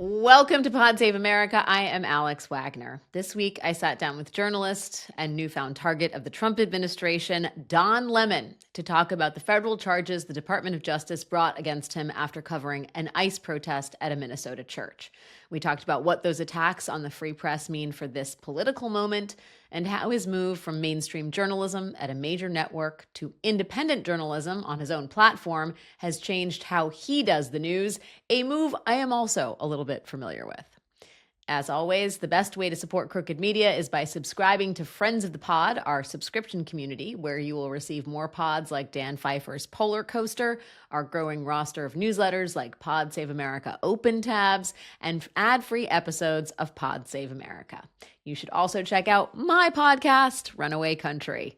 Welcome to Pod Save America. I am Alex Wagner. This week, I sat down with journalist and newfound target of the Trump administration, Don Lemon, to talk about the federal charges the Department of Justice brought against him after covering an ICE protest at a Minnesota church. We talked about what those attacks on the free press mean for this political moment and how his move from mainstream journalism at a major network to independent journalism on his own platform has changed how he does the news, a move I am also a little bit familiar with. As always, the best way to support Crooked Media is by subscribing to Friends of the Pod, our subscription community, where you will receive more pods like Dan Pfeiffer's Polar Coaster, our growing roster of newsletters like Pod Save America Open Tabs, and ad-free episodes of Pod Save America. You should also check out my podcast, Runaway Country.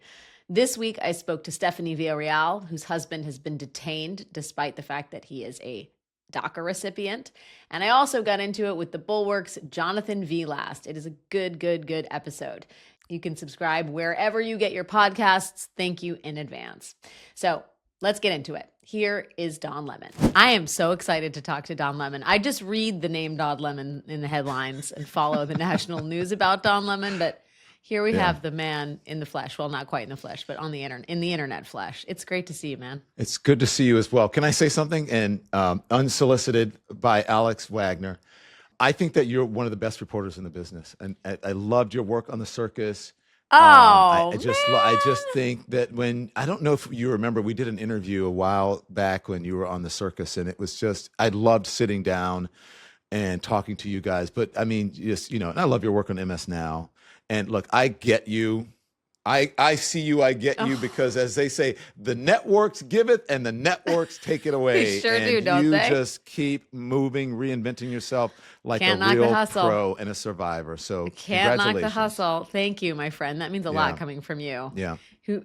This week, I spoke to Stephanie Villarreal, whose husband has been detained despite the fact that he is a DACA recipient. And I also got into it with the Bulwark's Jonathan V. Last. It is a good episode. You can subscribe wherever you get your podcasts. Thank you in advance. So let's get into it. Here is Don Lemon. I am so excited to talk to Don Lemon. I just read the name Don Lemon in the headlines and follow the national news about Don Lemon, but here we have the man in the flesh. Well, not quite in the flesh, but on the internet flesh. It's great to see you, man. It's good to see you as well. Can I say something? And unsolicited by Alex Wagner, I think that you're one of the best reporters in the business, and I loved your work on the circus. I just think that I don't know if you remember, we did an interview a while back when you were on the circus, and it was just, I loved sitting down and talking to you guys. But I mean, and I love your work on MS Now. And look, I get you. I see you, I get you, because as they say, the networks give it and the networks take it away. They sure and do, don't they? You just keep moving, reinventing yourself like Can't a knock the real hustle. Pro and a survivor. So Can't knock congratulations. the hustle. Thank you, my friend. That means a lot coming from you. Yeah. Who,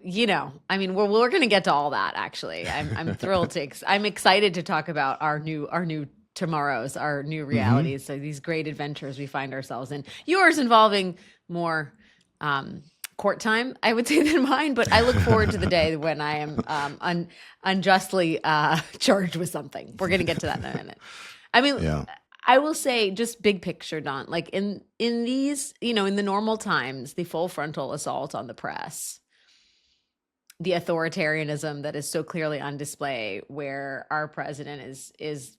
I mean, we're going to get to all that, actually. I'm thrilled I'm excited to talk about our new tomorrows, our new realities. So these great adventures we find ourselves in. Yours involving more court time, I would say, than mine. But I look forward to the day when I am unjustly charged with something. We're going to get to that in a minute. I mean, I will say, just big picture, Don, like in these, in the normal times, the full frontal assault on the press, the authoritarianism that is so clearly on display, where our president is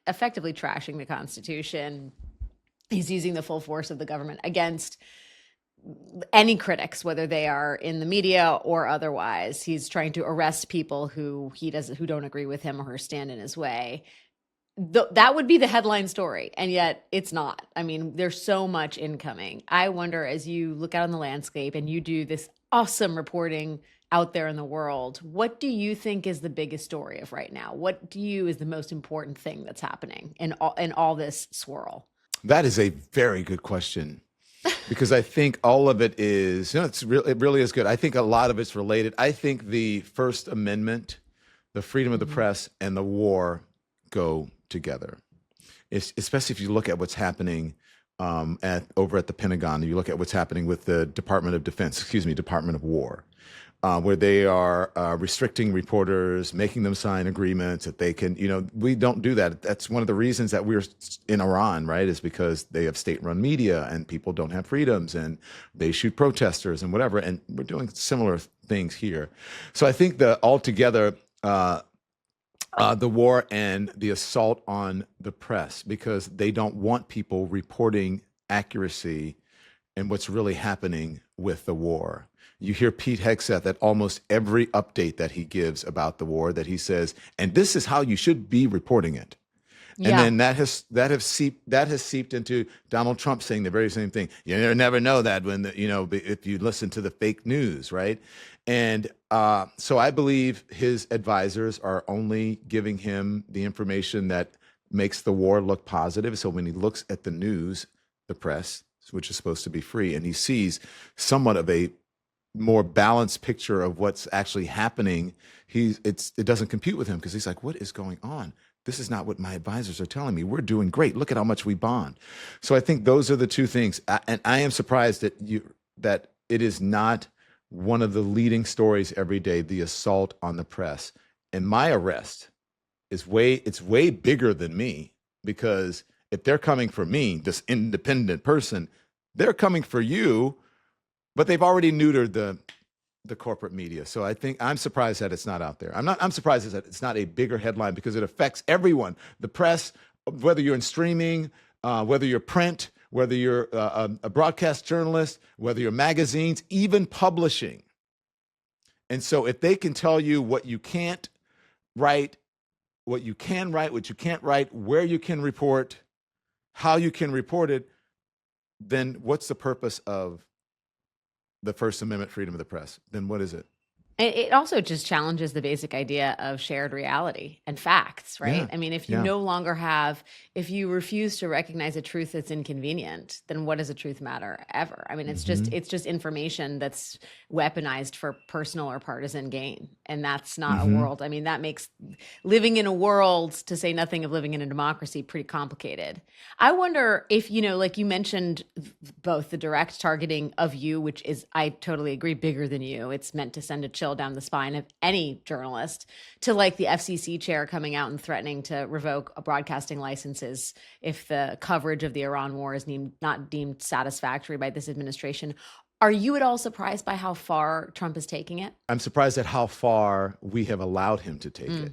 effectively trashing the Constitution. He's using the full force of the government against any critics, whether they are in the media or otherwise. He's trying to arrest people who don't agree with him or stand in his way. That would be the headline story, and yet it's not. I mean, there's so much incoming. I wonder, as you look out on the landscape and you do this awesome reporting out there in the world, what do you think is the biggest story of right now? What do you is the most important thing that's happening in all this swirl? That is a very good question, because I think all of it is, it really is good. I think a lot of it's related. I think the First Amendment, the freedom of the press, and the war go together. Especially if you look at what's happening over at the Pentagon, you look at what's happening with the Department of War. Where they are restricting reporters, making them sign agreements that they can, we don't do that. That's one of the reasons that we're in Iran, right, is because they have state-run media and people don't have freedoms and they shoot protesters and whatever. And we're doing similar things here. So I think that altogether, the war and the assault on the press, because they don't want people reporting accuracy and what's really happening with the war. You hear Pete Hegseth at almost every update that he gives about the war, that he says, and this is how you should be reporting it. Yeah. And then that has seeped into Donald Trump saying the very same thing. You never know that when if you listen to the fake news, right? And so I believe his advisors are only giving him the information that makes the war look positive. So when he looks at the news, the press, which is supposed to be free, and he sees somewhat of a more balanced picture of what's actually happening, it doesn't compute with him, because he's like, what is going on? This is not what my advisors are telling me. We're doing great. Look at how much we bond. So I think those are the two things. And I am surprised that it is not one of the leading stories every day, the assault on the press. And my arrest it's way bigger than me, because if they're coming for me, this independent person, they're coming for you, but they've already neutered the corporate media. So I think I'm surprised that it's not out there. I'm surprised that it's not a bigger headline because it affects everyone, the press, whether you're in streaming, whether you're print, whether you're a broadcast journalist, whether you're magazines, even publishing. And so if they can tell you what you can't write, what you can write, what you can't write, where you can report, how you can report it, then what's the purpose of the First Amendment freedom of the press? Then what is it? It also just challenges the basic idea of shared reality and facts, right? Yeah. I mean, if you no longer if you refuse to recognize a truth that's inconvenient, then what does a truth matter ever? I mean, it's just information that's weaponized for personal or partisan gain. And that's not a world. I mean, that makes living in a world, to say nothing of living in a democracy, pretty complicated. I wonder if, like you mentioned, both the direct targeting of you, which is, I totally agree, bigger than you. It's meant to send a chill down the spine of any journalist, to like the FCC chair coming out and threatening to revoke broadcasting licenses if the coverage of the Iran war is not deemed satisfactory by this administration. Are you at all surprised by how far Trump is taking it? I'm surprised at how far we have allowed him to take it,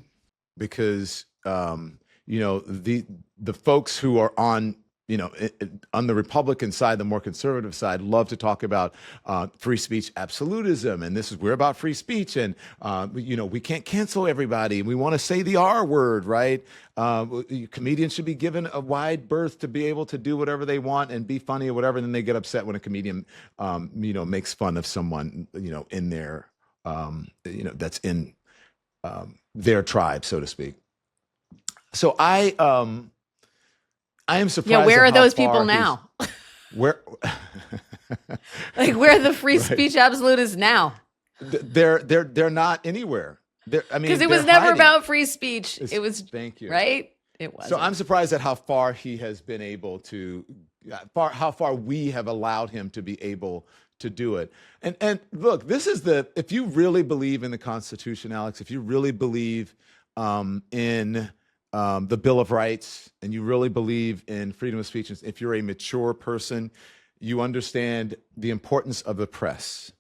because the folks who are on the Republican side, the more conservative side, love to talk about free speech absolutism, and we're about free speech, and we can't cancel everybody. We want to say the R word, right? Comedians should be given a wide berth to be able to do whatever they want and be funny or whatever. And then they get upset when a comedian, makes fun of someone, in their, that's in their tribe, so to speak. So I am surprised. Yeah, where are those people now? Where, where are the free speech absolutists now? They're not anywhere. Because it was never about free speech. It was. Thank you. Right. It was. So I'm surprised at how far he has been able to, how far we have allowed him to be able to do it. And look, if you really believe in the Constitution, Alex, if you really believe in the Bill of Rights, and you really believe in freedom of speech, if you're a mature person, you understand the importance of the press.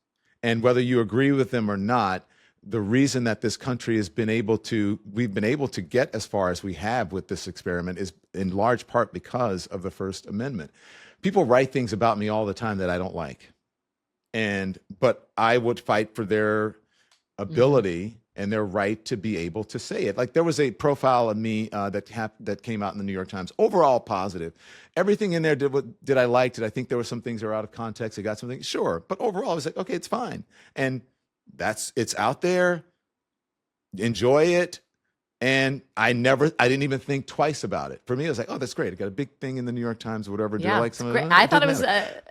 And whether you agree with them or not, the reason that this country we've been able to get as far as we have with this experiment is in large part because of the First Amendment. People write things about me all the time that I don't like. But I would fight for their ability and their right to be able to say it. Like, there was a profile of me that came out in the New York Times, overall positive. Everything in there did I like? Did I think there were some things that were out of context? I got something, sure. But overall, I was like, okay, it's fine. And it's out there. Enjoy it. And I didn't even think twice about it. For me, I was like, oh, that's great. I got a big thing in the New York Times or whatever. Yeah, do I like some of it? I thought it was a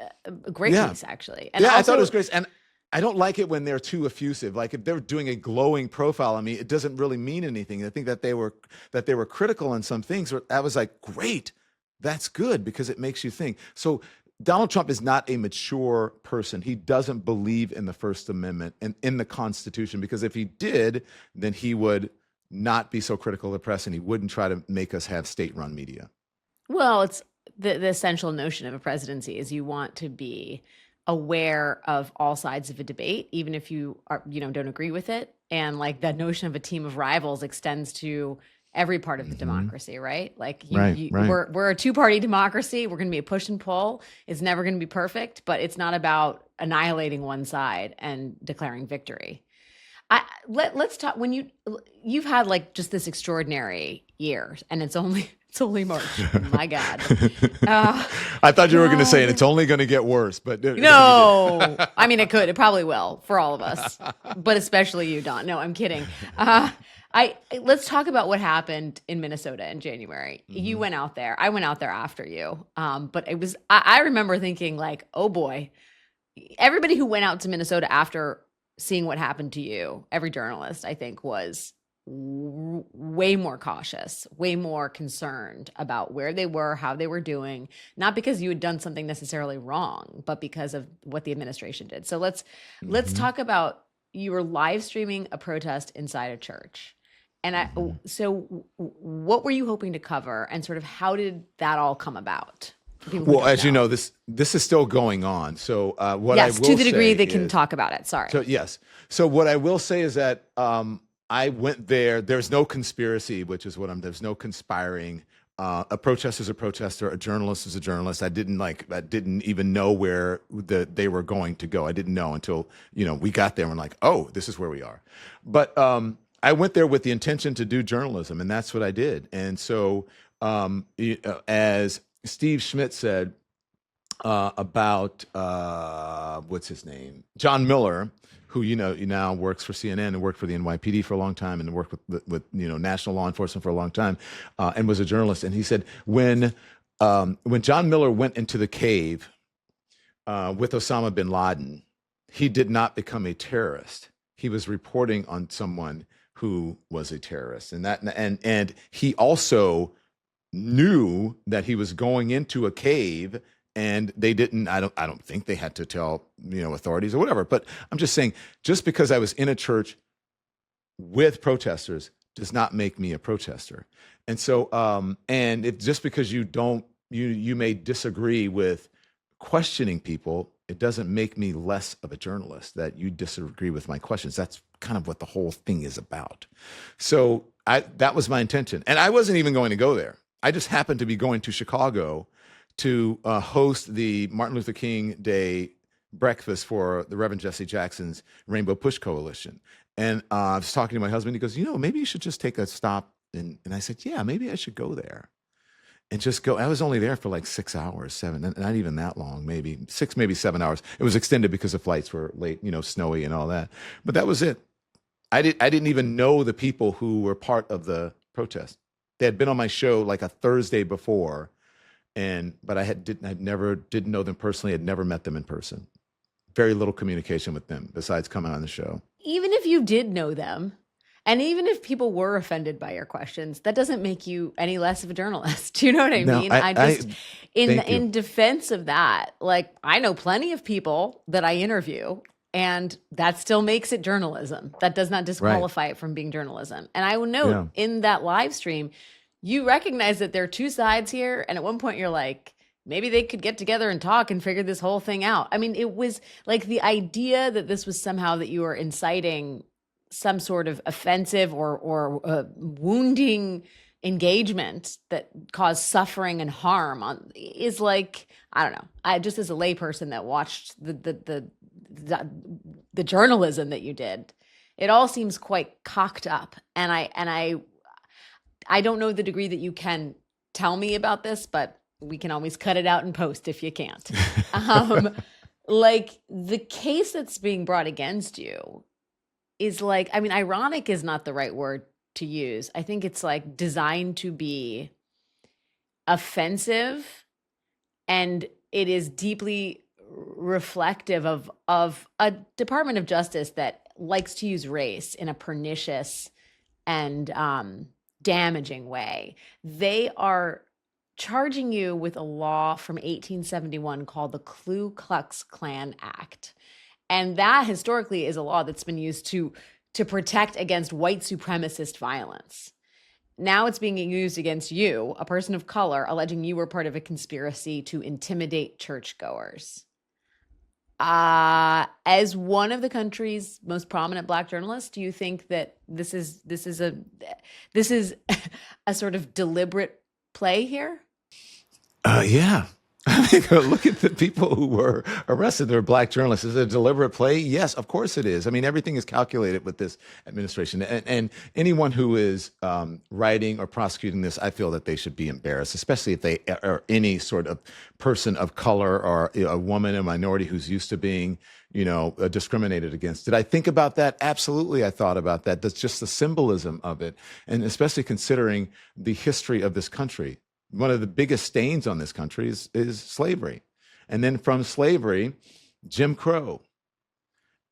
great piece, actually. And I thought it was great. And I don't like it when they're too effusive. Like, if they're doing a glowing profile on me, it doesn't really mean anything. I think that they were critical on some things. I was like, great, that's good, because it makes you think. So Donald Trump is not a mature person. He doesn't believe in the First Amendment and in the Constitution, because if he did, then he would not be so critical of the press, and he wouldn't try to make us have state-run media. Well, it's the essential notion of a presidency is you want to be aware of all sides of a debate, even if you don't agree with it. And like, that notion of a team of rivals extends to every part of the democracy, right? Like, we're a two-party democracy. We're going to be a push and pull. It's never going to be perfect, but it's not about annihilating one side and declaring victory. Let's talk. When you've had like just this extraordinary year, and it's only March. My God. I thought you were going to say, and it's only going to get worse, but no. I mean, it could. It probably will for all of us, but especially you, Don. No, I'm kidding. Let's talk about what happened in Minnesota in January. You went out there. I went out there after you. But it was. I remember thinking like, oh boy, everybody who went out to Minnesota after seeing what happened to you, every journalist, I think, was way more cautious, way more concerned about where they were, how they were doing, not because you had done something necessarily wrong, but because of what the administration did. So let's talk about, you were live streaming a protest inside a church. And what were you hoping to cover, and sort of how did that all come about? Well, as you know, this is still going on. So what I will to the degree say they can is, talk about it. Sorry. So yes. So what I will say is that I went there. There's no conspiracy, which is what there's no conspiring. A protester is a protester. A journalist is a journalist. I didn't even know where they were going to go. I didn't know until, we got there and we're like, oh, this is where we are. But I went there with the intention to do journalism, and that's what I did. And so as Steve Schmidt said about what's his name, John Miller, who now works for CNN and worked for the NYPD for a long time and worked with national law enforcement for a long time, and was a journalist. And he said when John Miller went into the cave with Osama bin Laden, he did not become a terrorist. He was reporting on someone who was a terrorist, and he also knew that he was going into a cave, and they didn't. I don't think they had to tell authorities or whatever. But I'm just saying, just because I was in a church with protesters does not make me a protester. And so, and if just because you may disagree with questioning people, it doesn't make me less of a journalist that you disagree with my questions. That's kind of what the whole thing is about. So that was my intention. And I wasn't even going to go there. I just happened to be going to Chicago to host the Martin Luther King Day breakfast for the Reverend Jesse Jackson's Rainbow Push Coalition. And I was talking to my husband. He goes, maybe you should just take a stop. And I said, yeah, maybe I should go there. And just go. I was only there for like 6 hours, 7, not even that long, maybe 6, maybe 7 hours. It was extended because the flights were late, snowy and all that. But that was it. I didn't even know the people who were part of the protest. They had been on my show like a Thursday before, but I didn't know them personally. I'd never met them in person. Very little communication with them besides coming on the show. Even if you did know them, and even if people were offended by your questions, that doesn't make you any less of a journalist. Do you know what I mean? In defense of that, like, I know plenty of people that I interview, and that still makes it journalism. That does not disqualify it from being journalism. And I will note in that live stream, you recognize that there are two sides here. And at one point you're like, maybe they could get together and talk and figure this whole thing out. I mean, it was like the idea that this was somehow that you were inciting some sort of offensive or wounding engagement that caused suffering and harm is like, I don't know. I just, as a layperson that watched the journalism that you did, it all seems quite cocked up. And I don't know the degree that you can tell me about this, but we can always cut it out and post if you can't. Like, the case that's being brought against you is like, I mean, ironic is not the right word to use. I think it's like designed to be offensive, and it is deeply reflective of a Department of Justice that likes to use race in a pernicious and damaging way. They are charging you with a law from 1871 called the Ku Klux Klan Act. And that historically is a law that's been used to protect against white supremacist violence. Now it's being used against you, a person of color, alleging you were part of a conspiracy to intimidate churchgoers. As one of the country's most prominent Black journalists, do you think that this is a sort of deliberate play here? Yeah. I mean, look at the people who were arrested. They're Black journalists. Is it a deliberate play? Yes, of course it is. I mean, everything is calculated with this administration. And anyone who is writing or prosecuting this, I feel that they should be embarrassed, especially if they are any sort of person of color or a woman, a minority who's used to being, discriminated against. Did I think about that? Absolutely, I thought about that. That's just the symbolism of it. And especially considering the history of this country. One of the biggest stains on this country is slavery. And then from slavery, Jim Crow.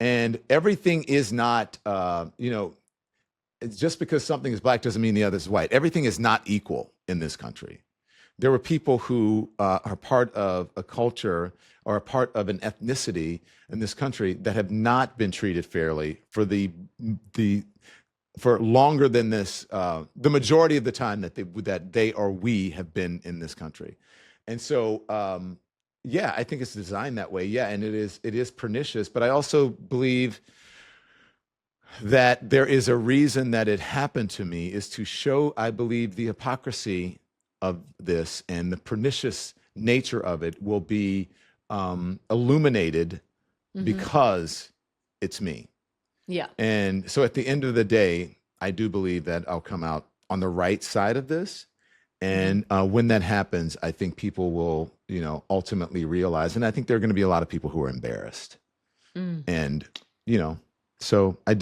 And everything is not, just because something is Black doesn't mean the other is white. Everything is not equal in this country. There were people who are part of a culture or a part of an ethnicity in this country that have not been treated fairly for the for longer than this, the majority of the time that they or we have been in this country. And so, yeah, I think it's designed that way. Yeah, and it is pernicious. But I also believe that there is a reason that it happened to me, is to show, I believe, the hypocrisy of this and the pernicious nature of it will be illuminated because it's me. Yeah. And so at the end of the day, I do believe that I'll come out on the right side of this. And when that happens, I think people will, ultimately realize, and I think there are going to be a lot of people who are embarrassed. And, so I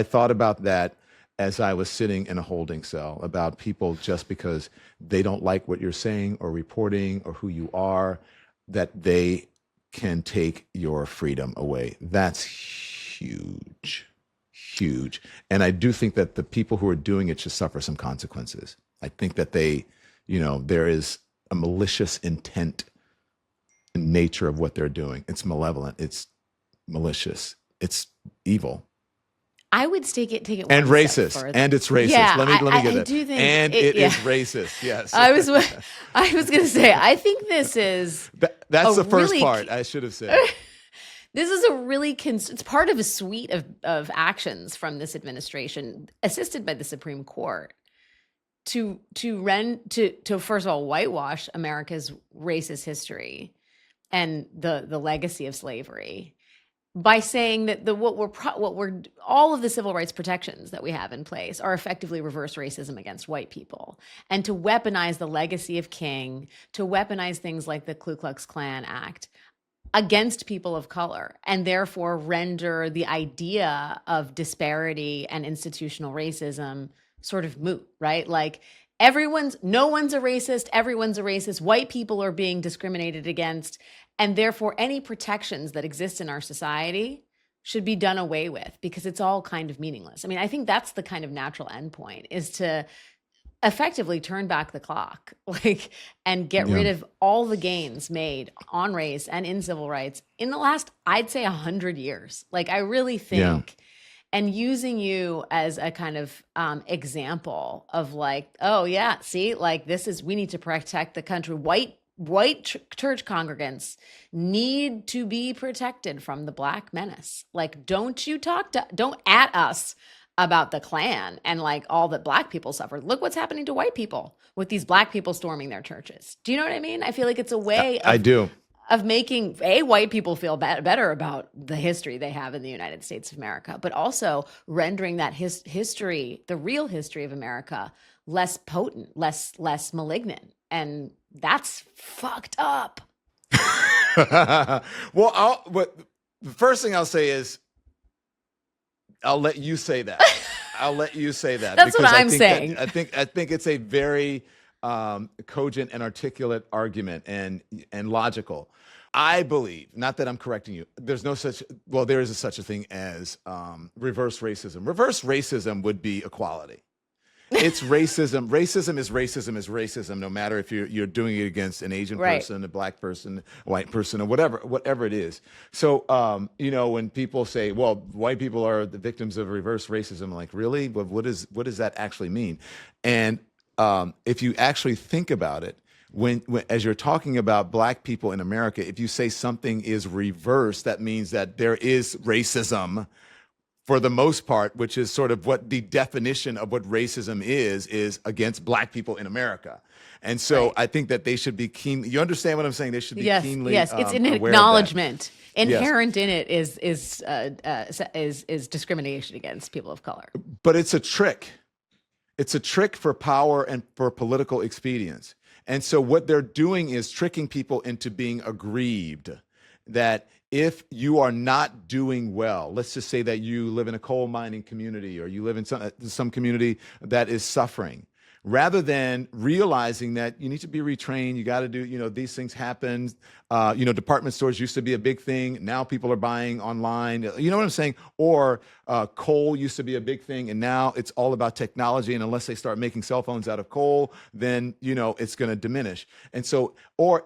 thought about that as I was sitting in a holding cell, about people just because they don't like what you're saying or reporting or who you are, that they can take your freedom away. That's huge. And I do think that the people who are doing it should suffer some consequences. I think that there is a malicious intent in nature of what they're doing. It's malevolent. It's malicious. It's evil. I would take it and one racist, step further. and it's racist. Yeah, let me get I that. do think and it is racist. Yes, I was going to say, I think this is that's the first really part. I should have said. This is a really it's part of a suite of actions from this administration, assisted by the Supreme Court, to first of all whitewash America's racist history and the legacy of slavery, by saying that all of the civil rights protections that we have in place are effectively reverse racism against white people, and to weaponize the legacy of King, to weaponize things like the Ku Klux Klan Act against people of color, and therefore render the idea of disparity and institutional racism sort of moot, right? Like no one's a racist, everyone's a racist, white people are being discriminated against, and therefore any protections that exist in our society should be done away with because it's all kind of meaningless. I mean, I think that's the kind of natural endpoint, is to effectively turn back the clock, and get rid of all the gains made on race and in civil rights in the last, I'd say, 100 years. I really think, and using you as a kind of example of oh yeah, see, we need to protect the country. White church congregants need to be protected from the Black menace. Don't at us about the Klan and all that Black people suffered. Look what's happening to white people with these Black people storming their churches. Do you know what I mean? I feel like it's a way of making white people feel better about the history they have in the United States of America, but also rendering that history, the real history of America, less potent, less malignant. And that's fucked up. Well, the first thing I'll say is, I'll let you say that. That's what I'm saying. I think it's a very cogent and articulate argument and logical. I believe, not that I'm correcting you, there is such a thing as reverse racism. Reverse racism would be equality. It's racism. Racism is racism, no matter if you're doing it against an Asian person, a Black person, a white person, or whatever it is. So, when people say, well, white people are the victims of reverse racism, I'm like, really? But what does that actually mean? And if you actually think about it, when as you're talking about Black people in America, if you say something is reversed, that means that there is racism for the most part, which is sort of what the definition of what racism is against Black people in America. And so I think that they should be keen. You understand what I'm saying? They should be keenly Yes, it's an acknowledgement. Inherent in it is discrimination against people of color. But it's a trick. It's a trick for power and for political expedience. And so what they're doing is tricking people into being aggrieved that if you are not doing well, let's just say that you live in a coal mining community or you live in some community that is suffering, rather than realizing that you need to be retrained. You got to do, these things happen. Department stores used to be a big thing. Now people are buying online. You know what I'm saying? Or coal used to be a big thing, and now it's all about technology. And unless they start making cell phones out of coal, then, it's going to diminish. And so,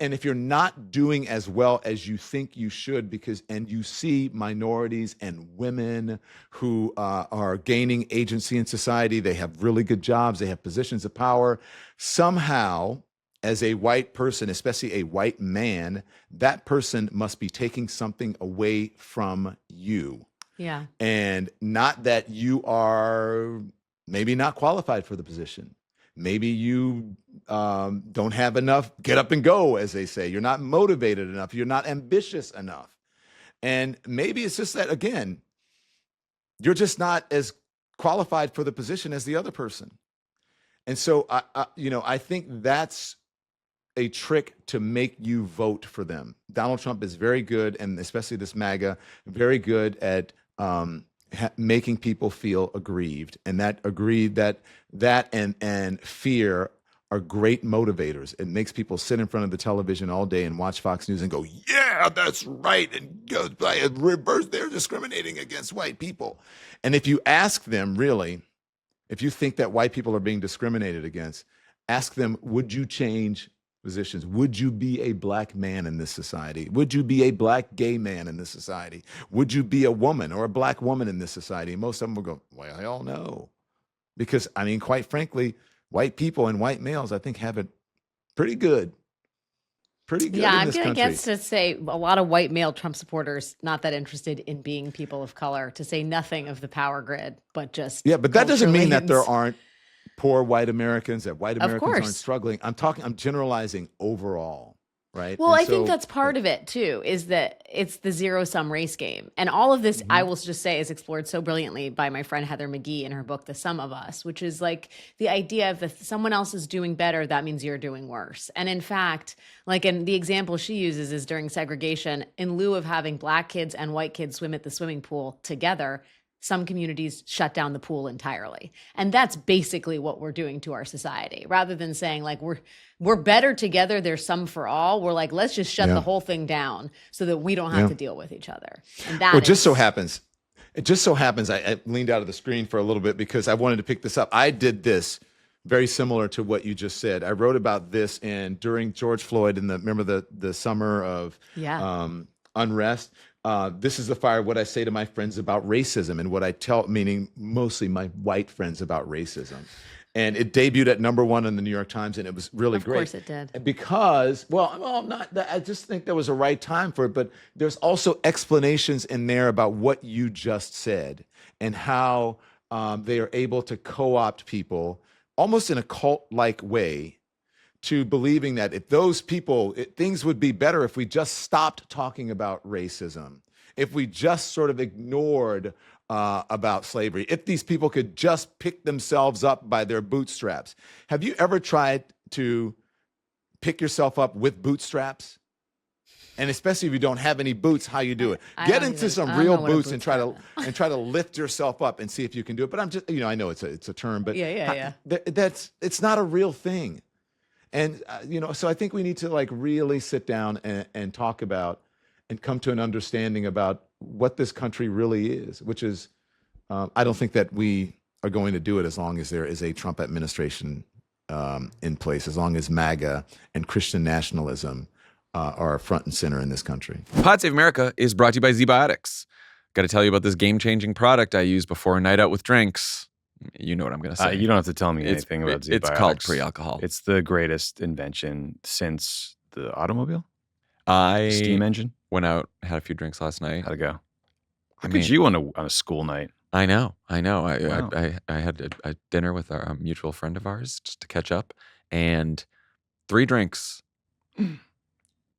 and if you're not doing as well as you think you should, and you see minorities and women who are gaining agency in society, they have really good jobs, they have positions of power, somehow, as a white person, especially a white man, that person must be taking something away from you. Yeah. And not that you are maybe not qualified for the position. Maybe you don't have enough get up and go, as they say. You're not motivated enough. You're not ambitious enough. And maybe it's just that, again, you're just not as qualified for the position as the other person. And so, I think that's a trick to make you vote for them. Donald Trump is very good, and especially this MAGA, very good at making people feel aggrieved, and that and fear are great motivators. It makes people sit in front of the television all day and watch Fox News and go, yeah, that's right, and go reverse. They're discriminating against white people. And if you ask them, really, if you think that white people are being discriminated against, ask them, would you change positions? Would you be a black man in this society? Would you be a black gay man in this society? Would you be a woman or a black woman in this society? Most of them will go, well, hell no. Because, quite frankly, white people and white males, I think, have it pretty good. Pretty good Yeah, in I'm this going to country. guess to say a lot of white male Trump supporters not that interested in being people of color, to say nothing of the power grid, but just Yeah, but that doesn't mean that there culturally aren't poor white Americans, that white Of Americans aren't course. struggling. I'm generalizing overall, right? Well, And I think so- that's part of it too, is that it's the zero-sum race game. And all of this, I will just say, is explored so brilliantly by my friend Heather McGee in her book, The Sum of Us, which is like the idea of if someone else is doing better, that means you're doing worse. And in fact, and the example she uses is during segregation, in lieu of having black kids and white kids swim at the swimming pool together, some communities shut down the pool entirely. And that's basically what we're doing to our society. Rather than saying we're better together, there's some for all, we're like, let's just shut the whole thing down so that we don't have to deal with each other. And that Well, it just so happens, I leaned out of the screen for a little bit because I wanted to pick this up. I did this very similar to what you just said. I wrote about this during George Floyd in the summer of unrest. This is the fire, what I say to my friends about racism, and what I tell, meaning mostly my white friends, about racism. And it debuted at #1 in the New York Times, and it was really great. Of course it did. Because, not that, I just think there was a right time for it, but there's also explanations in there about what you just said and how they are able to co-opt people almost in a cult-like way to believing that if those people, things would be better if we just stopped talking about racism, if we just sort of ignored about slavery, if these people could just pick themselves up by their bootstraps. Have you ever tried to pick yourself up with bootstraps? And especially if you don't have any boots, how you do it? Get into some real boots and try to lift yourself up and see if you can do it. But I'm just, I know it's a term, but it's not a real thing. And, so I think we need to really sit down and talk about and come to an understanding about what this country really is, which is, I don't think that we are going to do it as long as there is a Trump administration in place, as long as MAGA and Christian nationalism are front and center in this country. Pod Save America is brought to you by ZBiotics. Got to tell you about this game-changing product I use before a night out with drinks. You know what I'm going to say. You don't have to tell me anything about ZBiotics. It's called pre-alcohol. It's the greatest invention since the automobile. I Steam engine. Went out, had a few drinks last night. How'd it go? Look at you on a school night. I know. Wow. I had a dinner with a mutual friend of ours just to catch up, and 3 drinks.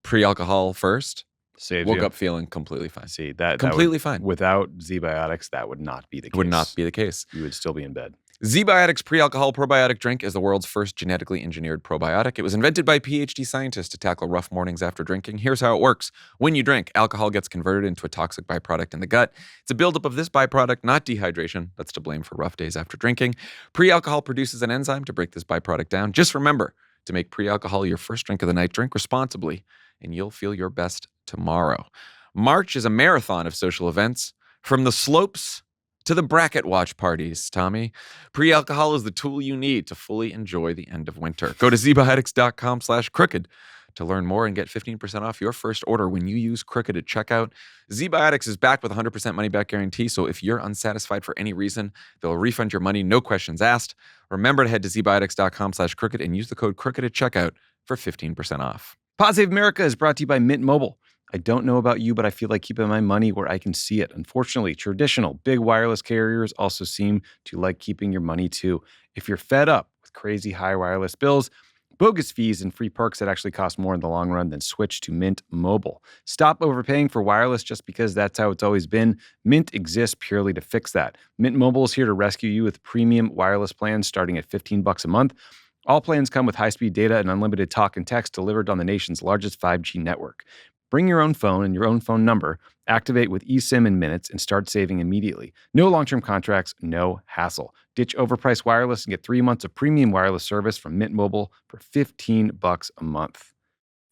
Pre-alcohol first. Woke up feeling completely fine. See, that completely would, fine. Without ZBiotics, that would not be the case. Would not be the case. You would still be in bed. ZBiotics pre-alcohol probiotic drink is the world's first genetically engineered probiotic. It was invented by PhD scientists to tackle rough mornings after drinking. Here's how it works. When you drink, alcohol gets converted into a toxic byproduct in the gut. It's a buildup of this byproduct, not dehydration, that's to blame for rough days after drinking. Pre-alcohol produces an enzyme to break this byproduct down. Just remember to make pre-alcohol your first drink of the night. Drink responsibly, and you'll feel your best tomorrow. March is a marathon of social events, from the slopes to the bracket watch parties, Tommy. Pre-alcohol is the tool you need to fully enjoy the end of winter. Go to zbiotics.com/crooked to learn more and get 15% off your first order when you use Crooked at checkout. ZBiotics is backed with a 100% money-back guarantee, so if you're unsatisfied for any reason, they'll refund your money, no questions asked. Remember to head to zbiotics.com/crooked and use the code Crooked at checkout for 15% off. Pod Save America is brought to you by Mint Mobile. I don't know about you, but I feel like keeping my money where I can see it. Unfortunately, traditional big wireless carriers also seem to like keeping your money too. If you're fed up with crazy high wireless bills, bogus fees, and free perks that actually cost more in the long run, then switch to Mint Mobile. Stop overpaying for wireless just because that's how it's always been. Mint exists purely to fix that. Mint Mobile is here to rescue you with premium wireless plans starting at $15 a month. All plans come with high-speed data and unlimited talk and text delivered on the nation's largest 5G network. Bring your own phone and your own phone number, activate with eSIM in minutes, and start saving immediately. No long-term contracts, no hassle. Ditch overpriced wireless and get 3 months of premium wireless service from Mint Mobile for $15 a month.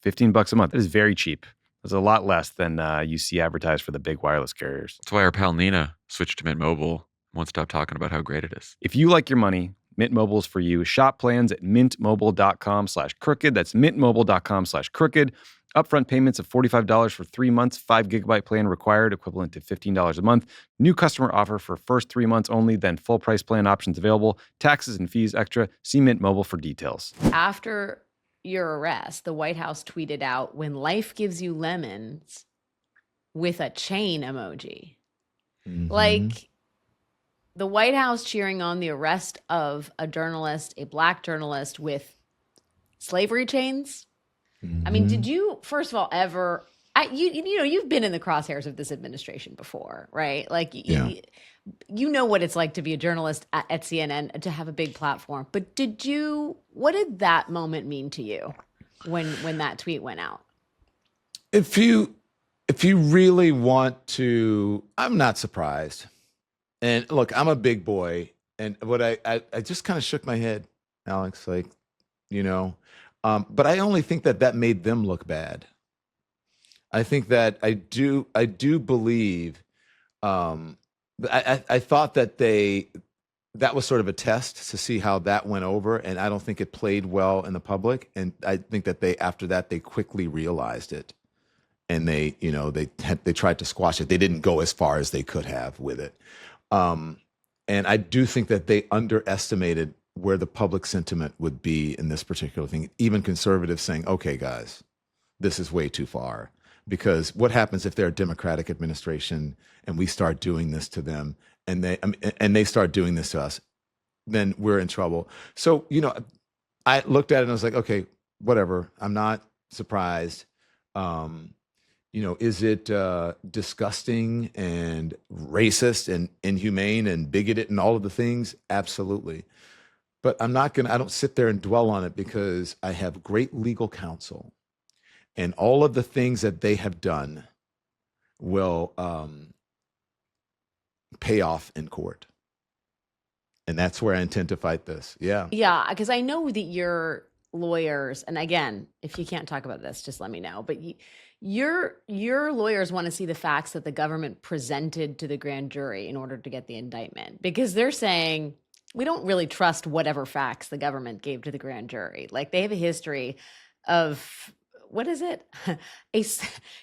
$15 a month. That is very cheap. That's a lot less than you see advertised for the big wireless carriers. That's why our pal Nina switched to Mint Mobile. Won't stop talking about how great it is. If you like your money, Mint Mobile is for you. Shop plans at mintmobile.com/crooked. That's mintmobile.com/crooked. Upfront payments of $45 for 3 months, 5 gigabyte plan required, equivalent to $15 a month. New customer offer for first 3 months only, then full price plan options available. Taxes and fees extra. See Mint Mobile for details. After your arrest, the White House tweeted out, "When life gives you lemons," with a chain emoji. Mhm. Like, the White House cheering on the arrest of a journalist, a Black journalist, with slavery chains. I mean, did you, first of all, ever, you've been in the crosshairs of this administration before, right? Like, Yeah. you know what it's like to be a journalist at CNN, to have a big platform. But what did that moment mean to you when that tweet went out? If you really want to, I'm not surprised. And look, I'm a big boy, and what I just kind of shook my head, Alex, like, but I only think that made them look bad. I think that I do believe, I thought that that was sort of a test to see how that went over, and I don't think it played well in the public. And I think that after that they quickly realized it, and they tried to squash it. They didn't go as far as they could have with it. And I do think that they underestimated where the public sentiment would be in this particular thing. Even conservatives saying, okay, guys, this is way too far. Because what happens if they're a Democratic administration and we start doing this to them, and they start doing this to us, then we're in trouble. So, I looked at it and I was like, okay, whatever. I'm not surprised. Is it disgusting and racist and inhumane and bigoted and all of the things? Absolutely. But I don't sit there and dwell on it, because I have great legal counsel, and all of the things that they have done will pay off in court. And that's where I intend to fight this. Yeah. Yeah, because I know that your lawyers, and again, if you can't talk about this, just let me know. But your lawyers want to see the facts that the government presented to the grand jury in order to get the indictment, because they're saying, we don't really trust whatever facts the government gave to the grand jury. Like, they have a history of, what is it?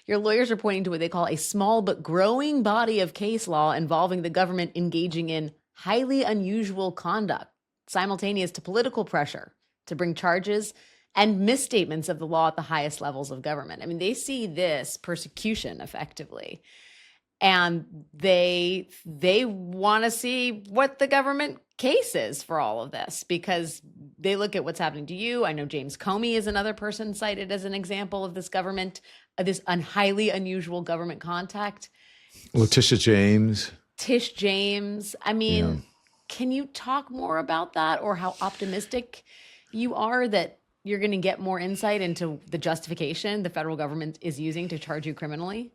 Your lawyers are pointing to what they call a small but growing body of case law involving the government engaging in highly unusual conduct, simultaneous to political pressure to bring charges and misstatements of the law at the highest levels of government. I mean, they see this persecution effectively. And they want to see what the government case is for all of this, because they look at what's happening to you. I know James Comey is another person cited as an example of this government, this highly unusual government contact. Letitia James. Tish James. I mean, Can you talk more about that, or how optimistic you are that you're going to get more insight into the justification the federal government is using to charge you criminally?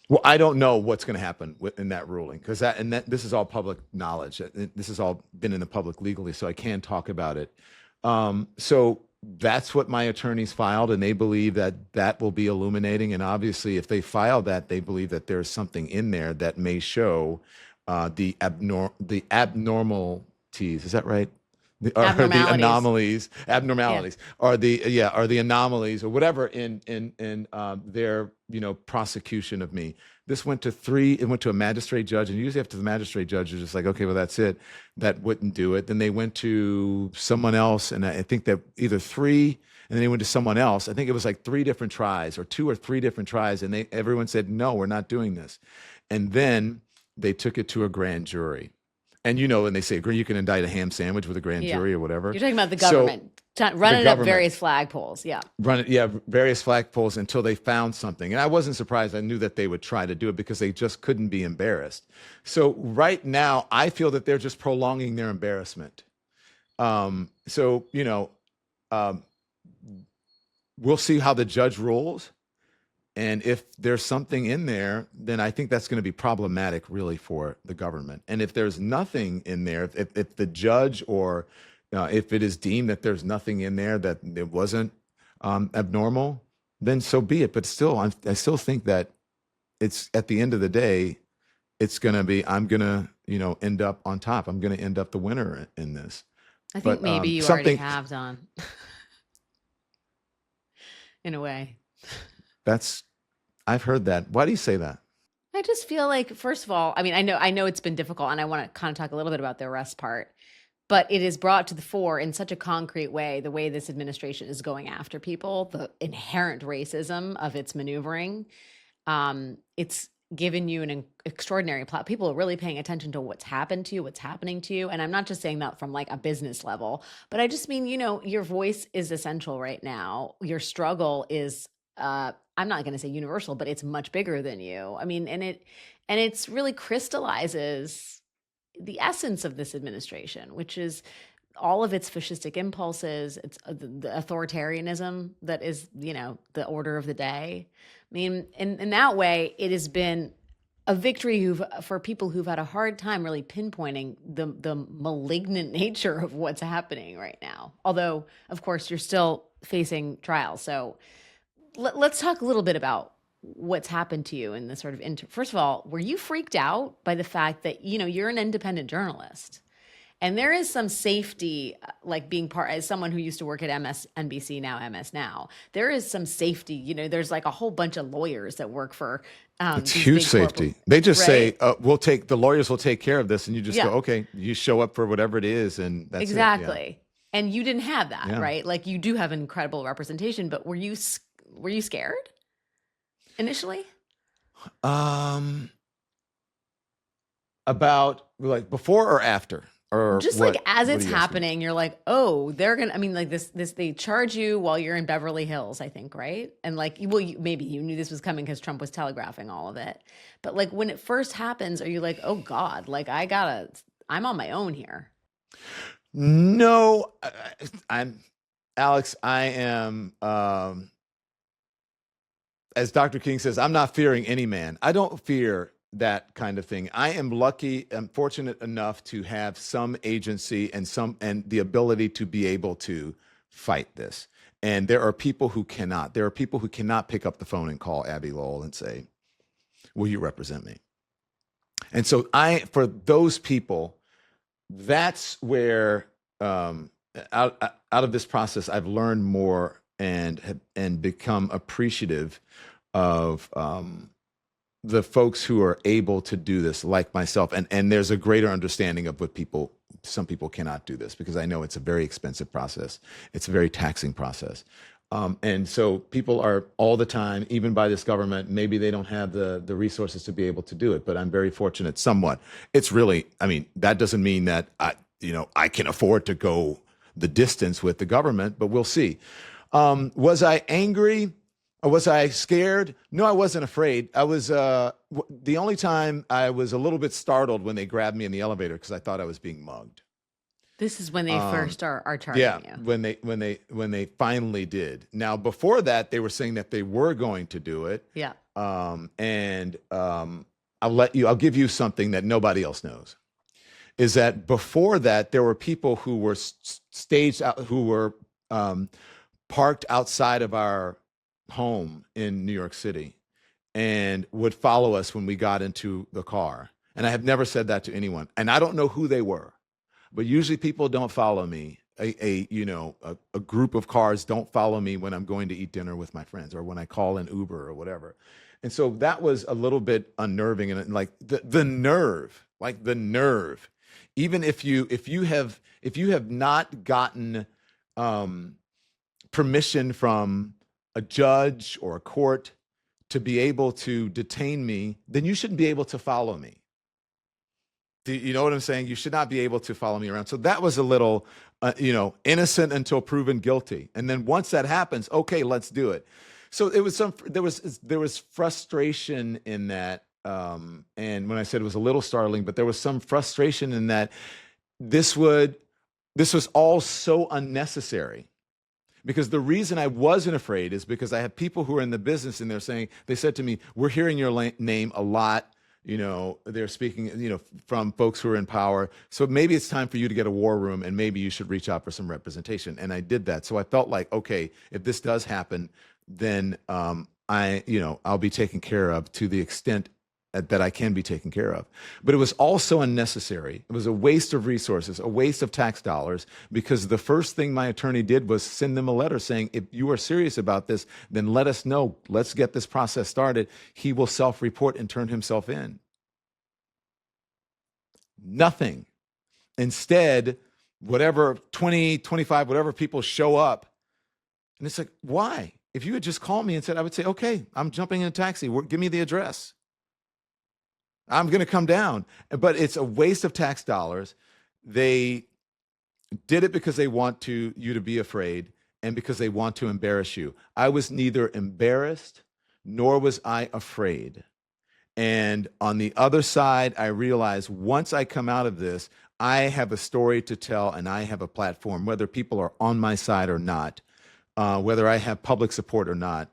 Well, I don't know what's going to happen in that ruling, because this is all public knowledge. This has all been in the public legally, so I can talk about it. So that's what my attorneys filed, and they believe that will be illuminating. And obviously, if they file that, they believe that there's something in there that may show the abnormalities. Is that right? The abnormalities, or the anomalies, or whatever in their prosecution of me. This went to three. It went to a magistrate judge, and usually after the magistrate judge is just like, okay, well, that's it. That wouldn't do it. Then they went to someone else, and I think that either three, and then they went to someone else. I think it was like three different tries, or two or three different tries, and everyone said, no, we're not doing this. And then they took it to a grand jury. And and they say, you can indict a ham sandwich with a grand jury or whatever. You're talking about the government running up various flagpoles. Various flagpoles until they found something. And I wasn't surprised. I knew that they would try to do it because they just couldn't be embarrassed. So right now, I feel that they're just prolonging their embarrassment. We'll see how the judge rules. And if there's something in there, then I think that's going to be problematic, really, for the government. And if there's nothing in there, if the judge or if it is deemed that there's nothing in there, that it wasn't abnormal, then so be it. But still, I still think that it's, at the end of the day, it's going to be, I'm going to, end up on top. I'm going to end up the winner in this. I think maybe you already have, Don. In a way. I've heard that. Why do you say that? I just feel like, first of all, I mean, I know it's been difficult, and I want to kind of talk a little bit about the arrest part, but it is brought to the fore in such a concrete way, the way this administration is going after people, the inherent racism of its maneuvering. It's given you an extraordinary plot. People are really paying attention to what's happened to you, what's happening to you. And I'm not just saying that from like a business level, but I just mean, your voice is essential right now. Your struggle is, I'm not going to say universal, but it's much bigger than you. I mean, and it's really crystallizes the essence of this administration, which is all of its fascistic impulses. It's the authoritarianism that is, the order of the day. I mean, in that way, it has been a victory for people who've had a hard time really pinpointing the malignant nature of what's happening right now. Although, of course, you're still facing trials. So let's talk a little bit about what's happened to you in the sort of first of all, were you freaked out by the fact that, you're an independent journalist and there is some safety, like being as someone who used to work at MSNBC, now MS Now, there is some safety, there's like a whole bunch of lawyers that work for, it's huge safety. They just say, the lawyers will take care of this. And you just go, okay, you show up for whatever it is. And that's exactly. It. Yeah. And you didn't have that, right? Like you do have incredible representation, but were you scared initially? About like before or after? Or just like as it's happening, you're like, oh, they're gonna. I mean, like this. They charge you while you're in Beverly Hills, I think, right? And like, maybe you knew this was coming because Trump was telegraphing all of it. But like, when it first happens, are you like, oh God, like I'm on my own here? No, I'm Alex. I am. As Dr. King says, I'm not fearing any man. I don't fear that kind of thing. I am lucky and fortunate enough to have some agency and the ability to be able to fight this. And there are people who cannot. There are people who cannot pick up the phone and call Abby Lowell and say, will you represent me? And so for those people, that's where out of this process, I've learned more and become appreciative of the folks who are able to do this, like myself. And there's a greater understanding of some people cannot do this, because I know it's a very expensive process. It's a very taxing process. And so people are all the time, even by this government, maybe they don't have the resources to be able to do it, but I'm very fortunate somewhat. It's really, that doesn't mean that I can afford to go the distance with the government, but we'll see. Was I angry? Was I scared? No, I wasn't afraid. I was the only time I was a little bit startled when they grabbed me in the elevator because I thought I was being mugged. This is when they first are charging Yeah, you. when they finally did. Now before that, they were saying that they were going to do it. Yeah. I'll give you something that nobody else knows. Is that before that, there were people who were staged out, who were parked outside of our home in New York City and would follow us when we got into the car. And I have never said that to anyone. And I don't know who they were, but usually people don't follow me. A group of cars don't follow me when I'm going to eat dinner with my friends or when I call an Uber or whatever. And so that was a little bit unnerving, and like the nerve, even if you have not gotten permission from a judge or a court to be able to detain me, then you shouldn't be able to follow me. Do you know what I'm saying? You should not be able to follow me around. So that was a little, innocent until proven guilty. And then once that happens, okay, let's do it. So there was frustration in that. And when I said it was a little startling, but there was some frustration in that this was all so unnecessary. Because the reason I wasn't afraid is because I have people who are in the business and they said to me, we're hearing your name a lot. They're speaking, from folks who are in power. So maybe it's time for you to get a war room and maybe you should reach out for some representation. And I did that. So I felt like, okay, if this does happen, then I'll be taken care of to the extent that I can be taken care of. But it was also unnecessary. It was a waste of resources, a waste of tax dollars, because the first thing my attorney did was send them a letter saying, if you are serious about this, then let us know. Let's get this process started. He will self-report and turn himself in. Nothing. Instead, whatever 20, 25, whatever people show up. And it's like, why? If you had just called me and said, I would say, okay, I'm jumping in a taxi. Give me the address. I'm going to come down. But it's a waste of tax dollars. They did it because they want you to be afraid and because they want to embarrass you. I was neither embarrassed nor was I afraid. And on the other side, I realized once I come out of this, I have a story to tell and I have a platform, whether people are on my side or not. Whether I have public support or not,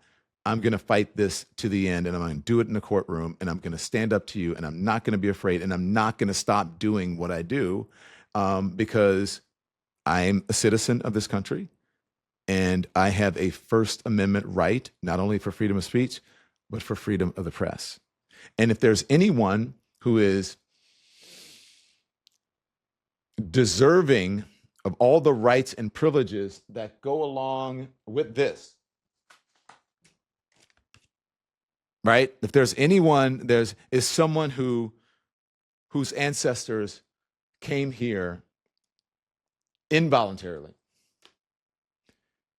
I'm going to fight this to the end, and I'm going to do it in the courtroom, and I'm going to stand up to you, and I'm not going to be afraid, and I'm not going to stop doing what I do because I'm a citizen of this country, and I have a First Amendment right, not only for freedom of speech, but for freedom of the press. And if there's anyone who is deserving of all the rights and privileges that go along with this, right? If there's anyone, is someone whose ancestors came here involuntarily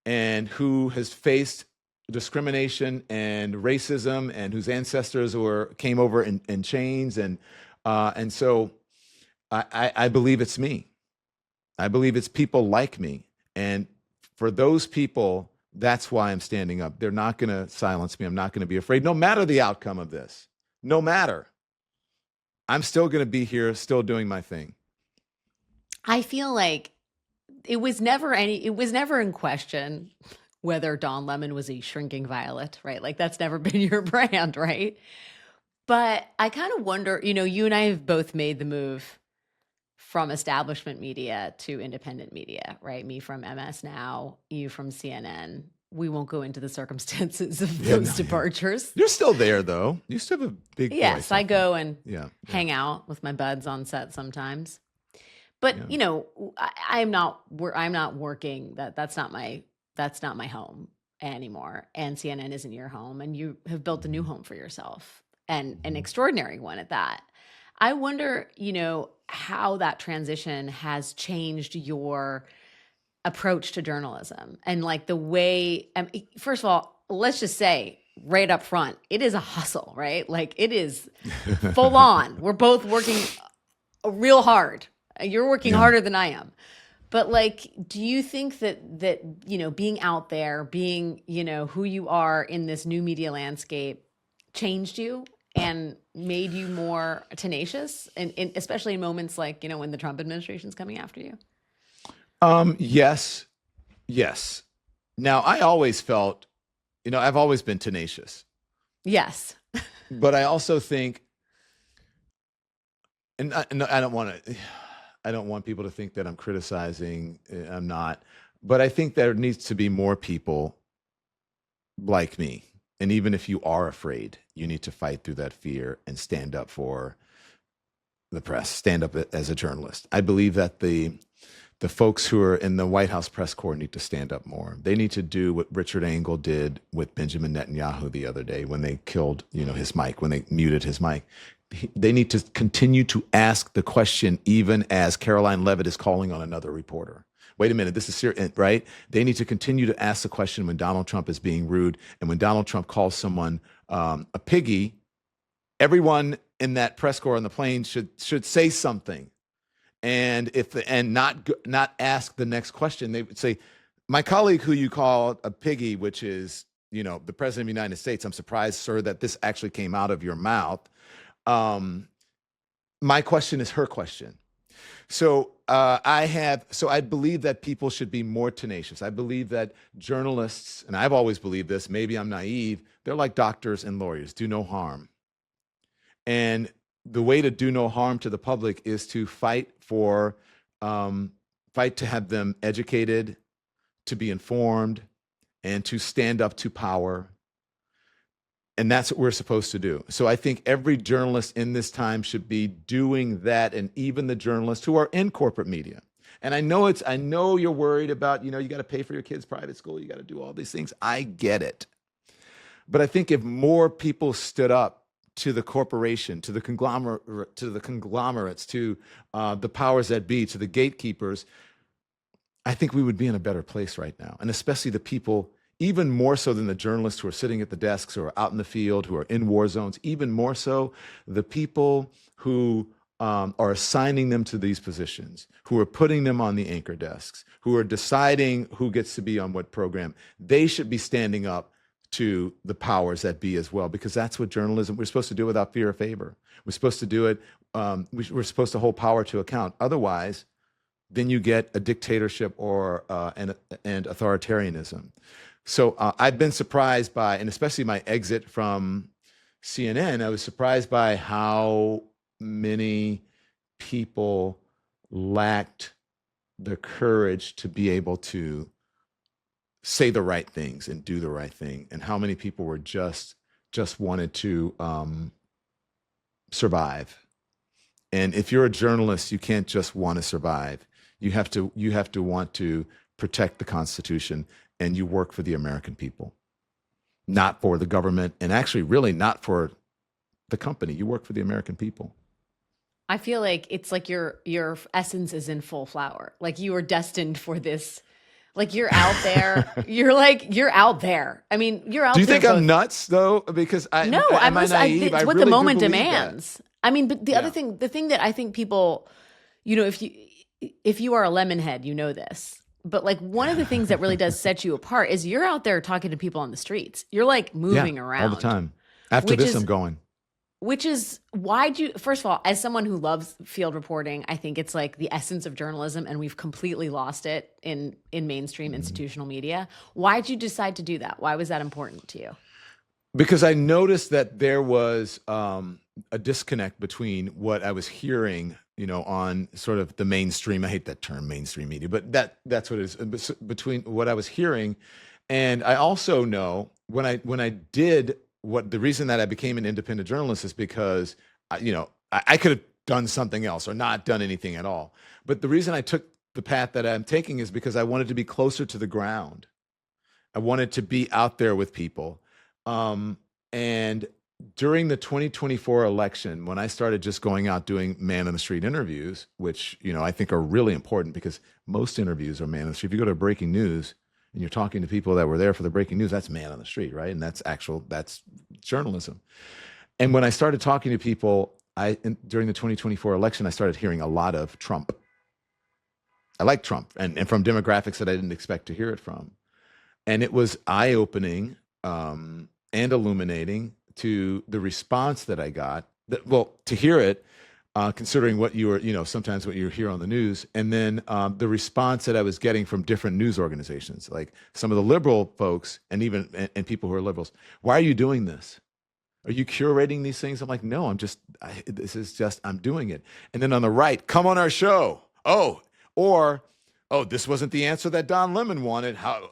and who has faced discrimination and racism and whose ancestors came over in chains. And so I believe it's me. I believe it's people like me. And for those people, that's why I'm standing up. They're not going to silence me. I'm not going to be afraid, no matter the outcome of this. No matter. I'm still going to be here, still doing my thing. I feel like it was never in question whether Don Lemon was a shrinking violet, right? Like that's never been your brand, right? But I kind of wonder, you and I have both made the move from establishment media to independent media, right? Me from MS Now, you from CNN. We won't go into the circumstances of those departures. You're still there, though. You still have a big voice. Yes, I go and hang out with my buds on set sometimes. But I'm not working. That's not my home anymore. And CNN isn't your home, and you have built a new home for yourself, and an extraordinary one at that. I wonder, how that transition has changed your approach to journalism and like the way, first of all, let's just say right up front, it is a hustle, right? Like it is full on. We're both working real hard. You're working harder than I am. But like, do you think that being out there, being who you are in this new media landscape, changed you and made you more tenacious, and especially in moments like when the Trump administration's coming after you? Yes, yes. Now I always felt, I've always been tenacious, Yes. but I also think, and I don't want people to think that I'm criticizing. I'm not, but I think there needs to be more people like me. And even if you are afraid, you need to fight through that fear and stand up for the press, stand up as a journalist. I believe that the folks who are in the White House press corps need to stand up more. They need to do what Richard Engel did with Benjamin Netanyahu the other day when they killed, his mic, when they muted his mic. They need to continue to ask the question, even as Caroline Leavitt is calling on another reporter. Wait a minute, this is serious, right? They need to continue to ask the question when Donald Trump is being rude, and when Donald Trump calls someone a piggy. Everyone in that press corps on the plane should say something, and not ask the next question. They would say, "My colleague who you call a piggy, which is the president of the United States. I'm surprised, sir, that this actually came out of your mouth. My question is her question." So I believe that people should be more tenacious. I believe that journalists, and I've always believed this, maybe I'm naive, they're like doctors and lawyers, do no harm. And the way to do no harm to the public is to fight to have them educated, to be informed, and to stand up to power. And that's what we're supposed to do. So I think every journalist in this time should be doing that, and even the journalists who are in corporate media. And I know you're worried about, you got to pay for your kids' private school, you got to do all these things. I get it. But I think if more people stood up to the corporation, to the conglomerates, to the powers that be, to the gatekeepers, I think we would be in a better place right now. And especially the people, even more so than the journalists who are sitting at the desks, who are out in the field, who are in war zones, even more so the people who are assigning them to these positions, who are putting them on the anchor desks, who are deciding who gets to be on what program. They should be standing up to the powers that be as well, because that's what journalism, we're supposed to do without fear or favor. We're supposed to do it, we're supposed to hold power to account. Otherwise, then you get a dictatorship and authoritarianism. So I've been surprised by, and especially my exit from CNN, I was surprised by how many people lacked the courage to be able to say the right things and do the right thing, and how many people were just wanted to survive. And if you're a journalist, you can't just want to survive. You have to want to protect the Constitution, and you work for the American people, not for the government, and actually really not for the company. You work for the American people. I feel like it's like your essence is in full flower. Like you are destined for this. Like you're out there. you're out there. I mean, you're out there. Do you think I'm nuts though? Because am I naive? It's what really the moment do believe demands. That. I mean, but the other thing, the thing that I think people, if you are a lemonhead, you know this. But like one of the things that really does set you apart is you're out there talking to people on the streets. You're like moving around all the time. After this, I'm going. Which is first of all, as someone who loves field reporting, I think it's like the essence of journalism, and we've completely lost it in mainstream institutional media. Why'd you decide to do that? Why was that important to you? Because I noticed that there was a disconnect between what I was hearing, on sort of the mainstream. I hate that term, mainstream media, but that's what it is, between what I was hearing. And I also know when I did the reason that I became an independent journalist is because, I could have done something else or not done anything at all. But the reason I took the path that I'm taking is because I wanted to be closer to the ground. I wanted to be out there with people. And during the 2024 election, when I started just going out doing man on the street interviews, which, I think are really important because most interviews are man on the street. If you go to breaking news and you're talking to people that were there for the breaking news, that's man on the street, right? And that's journalism. And when I started talking to people, during the 2024 election, I started hearing a lot of Trump. I like Trump, and from demographics that I didn't expect to hear it from. And it was eye-opening and illuminating to the response that I got. Well, to hear it, considering what you were, sometimes what you hear on the news, and then the response that I was getting from different news organizations, like some of the liberal folks, and even and people who are liberals. Why are you doing this? Are you curating these things? I'm like, no, I'm doing it. And then on the right, come on our show. Oh, this wasn't the answer that Don Lemon wanted. How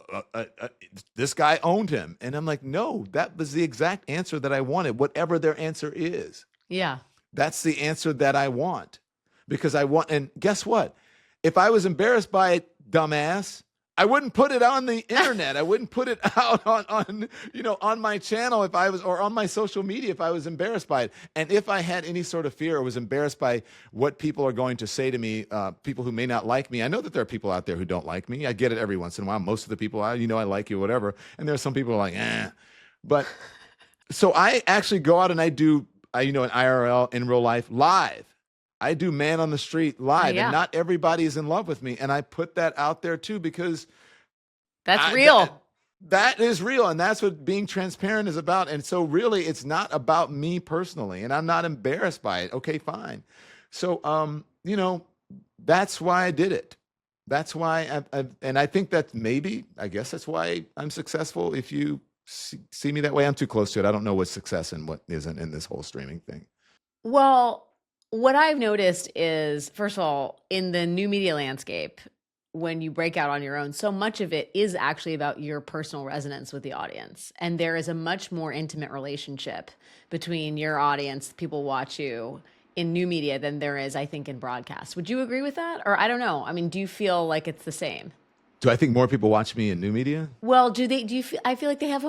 this guy owned him. And I'm like, no, that was the exact answer that I wanted, whatever their answer is. Yeah. That's the answer that I want. Because and guess what? If I was embarrassed by it, dumbass, I wouldn't put it on the internet. I wouldn't put it out on my channel or on my social media if I was embarrassed by it. And if I had any sort of fear or was embarrassed by what people are going to say to me, people who may not like me. I know that there are people out there who don't like me. I get it every once in a while. Most of the people, I like you, whatever. And there are some people who are like, eh. But so I actually go out and I do, in IRL, in real life, live. I do man on the street live, Yeah. and not everybody is in love with me. And I put that out there too, because That's real. That is real. And that's what being transparent is about. And so really it's not about me personally, and I'm not embarrassed by it. Okay, fine. So, that's why I did it. That's why and I think that I guess that's why I'm successful. If you see me that way, I'm too close to it. I don't know what's success and what isn't in this whole streaming thing. Well, what I've noticed is, first of all, in the new media landscape, when you break out on your own, so much of it is actually about your personal resonance with the audience. And there is a much more intimate relationship between your audience, people watch you, in new media than there is, I think, in broadcast. Would you agree with that? Or I don't know. I mean, do you feel like it's the same? Do I think more people watch me in new media? Well, do you feel, I feel like they have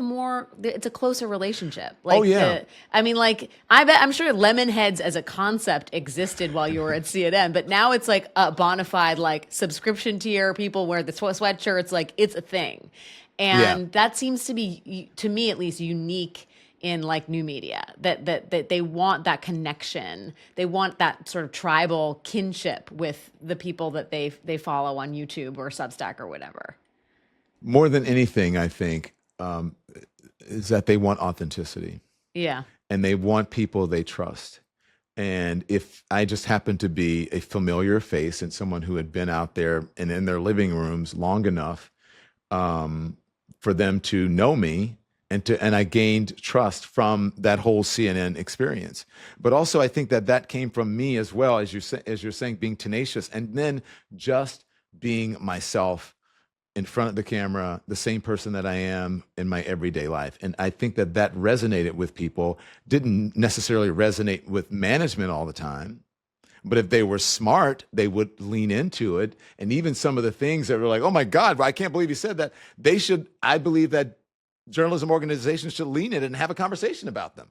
it's a closer relationship. Like oh, yeah. I'm sure lemon heads as a concept existed while you were at CNN, but now it's like a bona fide, like, subscription tier. People wear the sweatshirts, like, it's a thing. And that seems to be, to me at least, unique in like new media, that they want that connection. They want that sort of tribal kinship with the people that they follow on YouTube or Substack or whatever. More than anything, I think, is that they want authenticity. Yeah. And they want people they trust. And if I just happen to be a familiar face and someone who had been out there and in their living rooms long enough for them to know me, and I gained trust from that whole CNN experience. But also, I think that came from me as well, as you're saying, being tenacious, and then just being myself in front of the camera, the same person that I am in my everyday life. And I think that resonated with people. Didn't necessarily resonate with management all the time, but if they were smart, they would lean into it. And even some of the things that were like, oh my God, I can't believe you said that. I believe that journalism organizations should lean in and have a conversation about them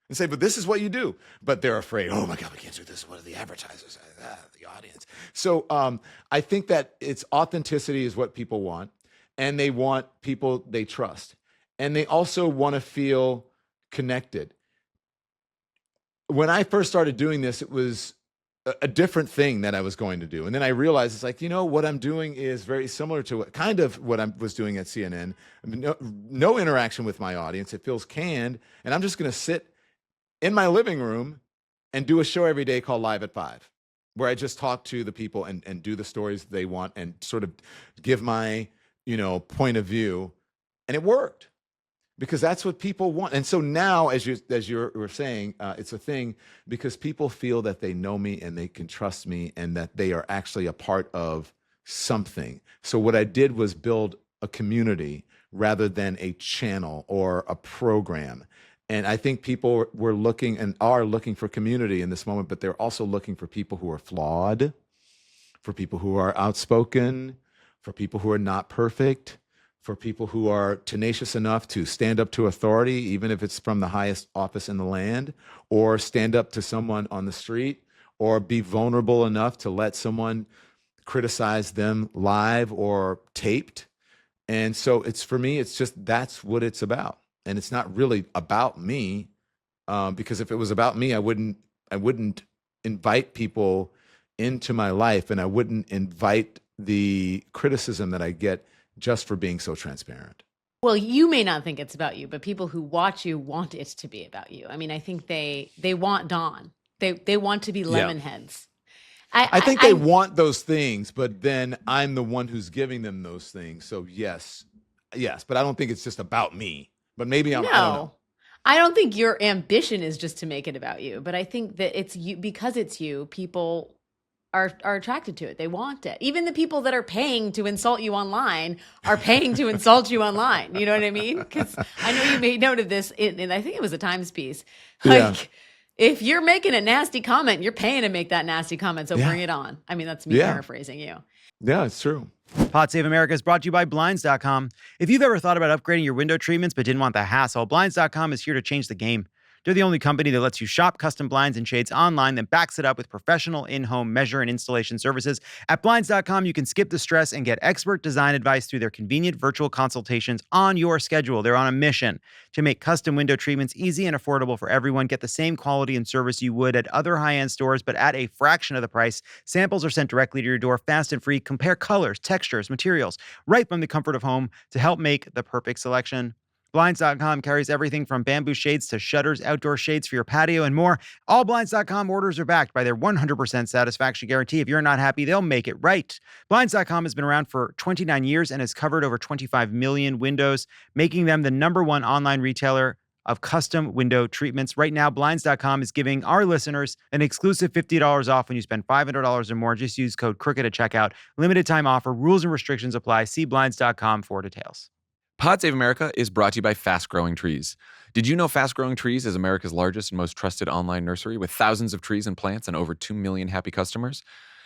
and say, but this is what you do. But they're afraid, oh my God, we can't do this. What are the advertisers, the audience? So I think that it's authenticity is what people want. And they want people they trust. And they also want to feel connected. When I first started doing this, it was a different thing that I was going to do. And then I realized it's like, what I'm doing is very similar to what I was doing at CNN. No interaction with my audience. It feels canned. And I'm just going to sit in my living room and do a show every day called Live at 5, where I just talk to the people and do the stories they want and sort of give my, point of view. And it worked. Because that's what people want. And so now, as you were saying, it's a thing because people feel that they know me and they can trust me and that they are actually a part of something. So what I did was build a community rather than a channel or a program. And I think people were looking and are looking for community in this moment, but they're also looking for people who are flawed, for people who are outspoken, for people who are not perfect, for people who are tenacious enough to stand up to authority, even if it's from the highest office in the land, or stand up to someone on the street, or be vulnerable enough to let someone criticize them live or taped. And so for me, it's just, that's what it's about. And it's not really about me, because if it was about me, I wouldn't invite people into my life, and I wouldn't invite the criticism that I get just for being so transparent. Well, you may not think it's about you, but people who watch you want it to be about you. I mean, I think they want Don. They want to be lemon heads. I think they want those things, but then I'm the one who's giving them those things. So yes, but I don't think it's just about me. But maybe I don't know. I don't think your ambition is just to make it about you, but I think that it's you, because it's you, people are attracted to it. They want it. Even the people that are paying to insult you online are paying to insult you online. You know what I mean? Because I know you made note of this in I think it was a Times piece. Like, if you're making a nasty comment, you're paying to make that nasty comment. So bring it on. I mean, that's me paraphrasing you. Yeah, it's true. Pod Save America is brought to you by Blinds.com. If you've ever thought about upgrading your window treatments but didn't want the hassle, Blinds.com is here to change the game. They're the only company that lets you shop custom blinds and shades online, then backs it up with professional in-home measure and installation services. At Blinds.com, you can skip the stress and get expert design advice through their convenient virtual consultations on your schedule. They're on a mission to make custom window treatments easy and affordable for everyone. Get the same quality and service you would at other high-end stores, but at a fraction of the price. Samples are sent directly to your door, fast and free. Compare colors, textures, materials, right from the comfort of home to help make the perfect selection. Blinds.com carries everything from bamboo shades to shutters, outdoor shades for your patio, and more. All Blinds.com orders are backed by their 100% satisfaction guarantee. If you're not happy, they'll make it right. Blinds.com has been around for 29 years and has covered over 25 million windows, making them the #1 online retailer of custom window treatments. Right now, Blinds.com is giving our listeners an exclusive $50 off when you spend $500 or more. Just use code CROOKED at checkout. Limited time offer. Rules and restrictions apply. See Blinds.com for details. Pod Save America is brought to you by Fast Growing Trees. Did you know Fast Growing Trees is America's largest and most trusted online nursery with thousands of trees and plants and over 2 million happy customers?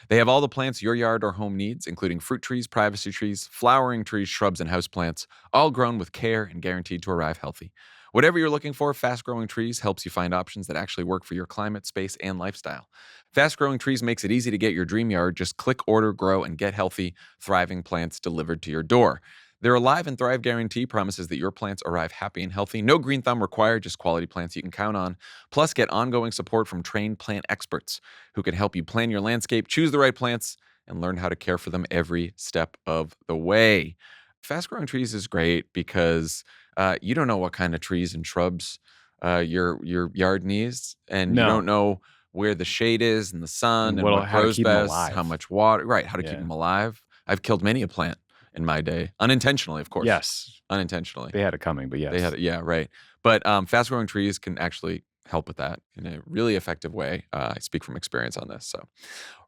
They have all the plants your yard or home needs, including fruit trees, privacy trees, flowering trees, shrubs, and houseplants, all grown with care and guaranteed to arrive healthy. Whatever you're looking for, Fast Growing Trees helps you find options that actually work for your climate, space, and lifestyle. Fast Growing Trees makes it easy to get your dream yard. Just click, order, grow, and get healthy, thriving plants delivered to your door. Their Alive and Thrive guarantee promises that your plants arrive happy and healthy. No green thumb required, just quality plants you can count on. Plus, get ongoing support from trained plant experts who can help you plan your landscape, choose the right plants, and learn how to care for them every step of the way. Fast Growing Trees is great because you don't know what kind of trees and shrubs your yard needs, and you don't know where the shade is and the sun and what grows best, how much water, how to keep them alive. I've killed many a plant in my day, unintentionally, of course. Yes, unintentionally. They had it coming, but yes, they had it. Right. But fast growing trees can actually help with that in a really effective way. I speak from experience on this. So,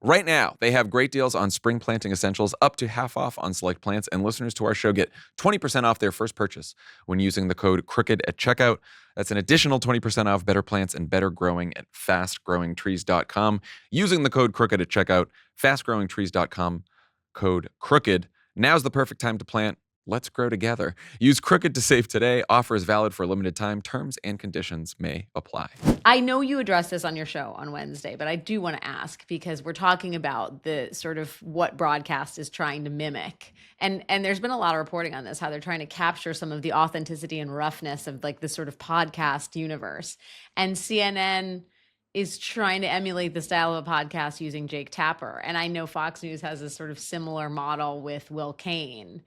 right now they have great deals on spring planting essentials, up to half off on select plants, and listeners to our show get 20% off their first purchase when using the code CROOKED at checkout. That's an additional 20% off better plants and better growing at fastgrowingtrees.com. Using the code CROOKED at checkout, fastgrowingtrees.com, code CROOKED. Now's the perfect time to plant. Let's grow together. Use Crooked to save today. Offer is valid for a limited time. Terms and conditions may apply. I know you addressed this on your show on Wednesday, but I do want to ask because we're talking about the sort of what broadcast is trying to mimic. And there's been a lot of reporting on this, how they're trying to capture some of the authenticity and roughness of like this sort of podcast universe. And CNN is trying to emulate the style of a podcast using Jake Tapper. And I know Fox News has a sort of similar model with Will Cain.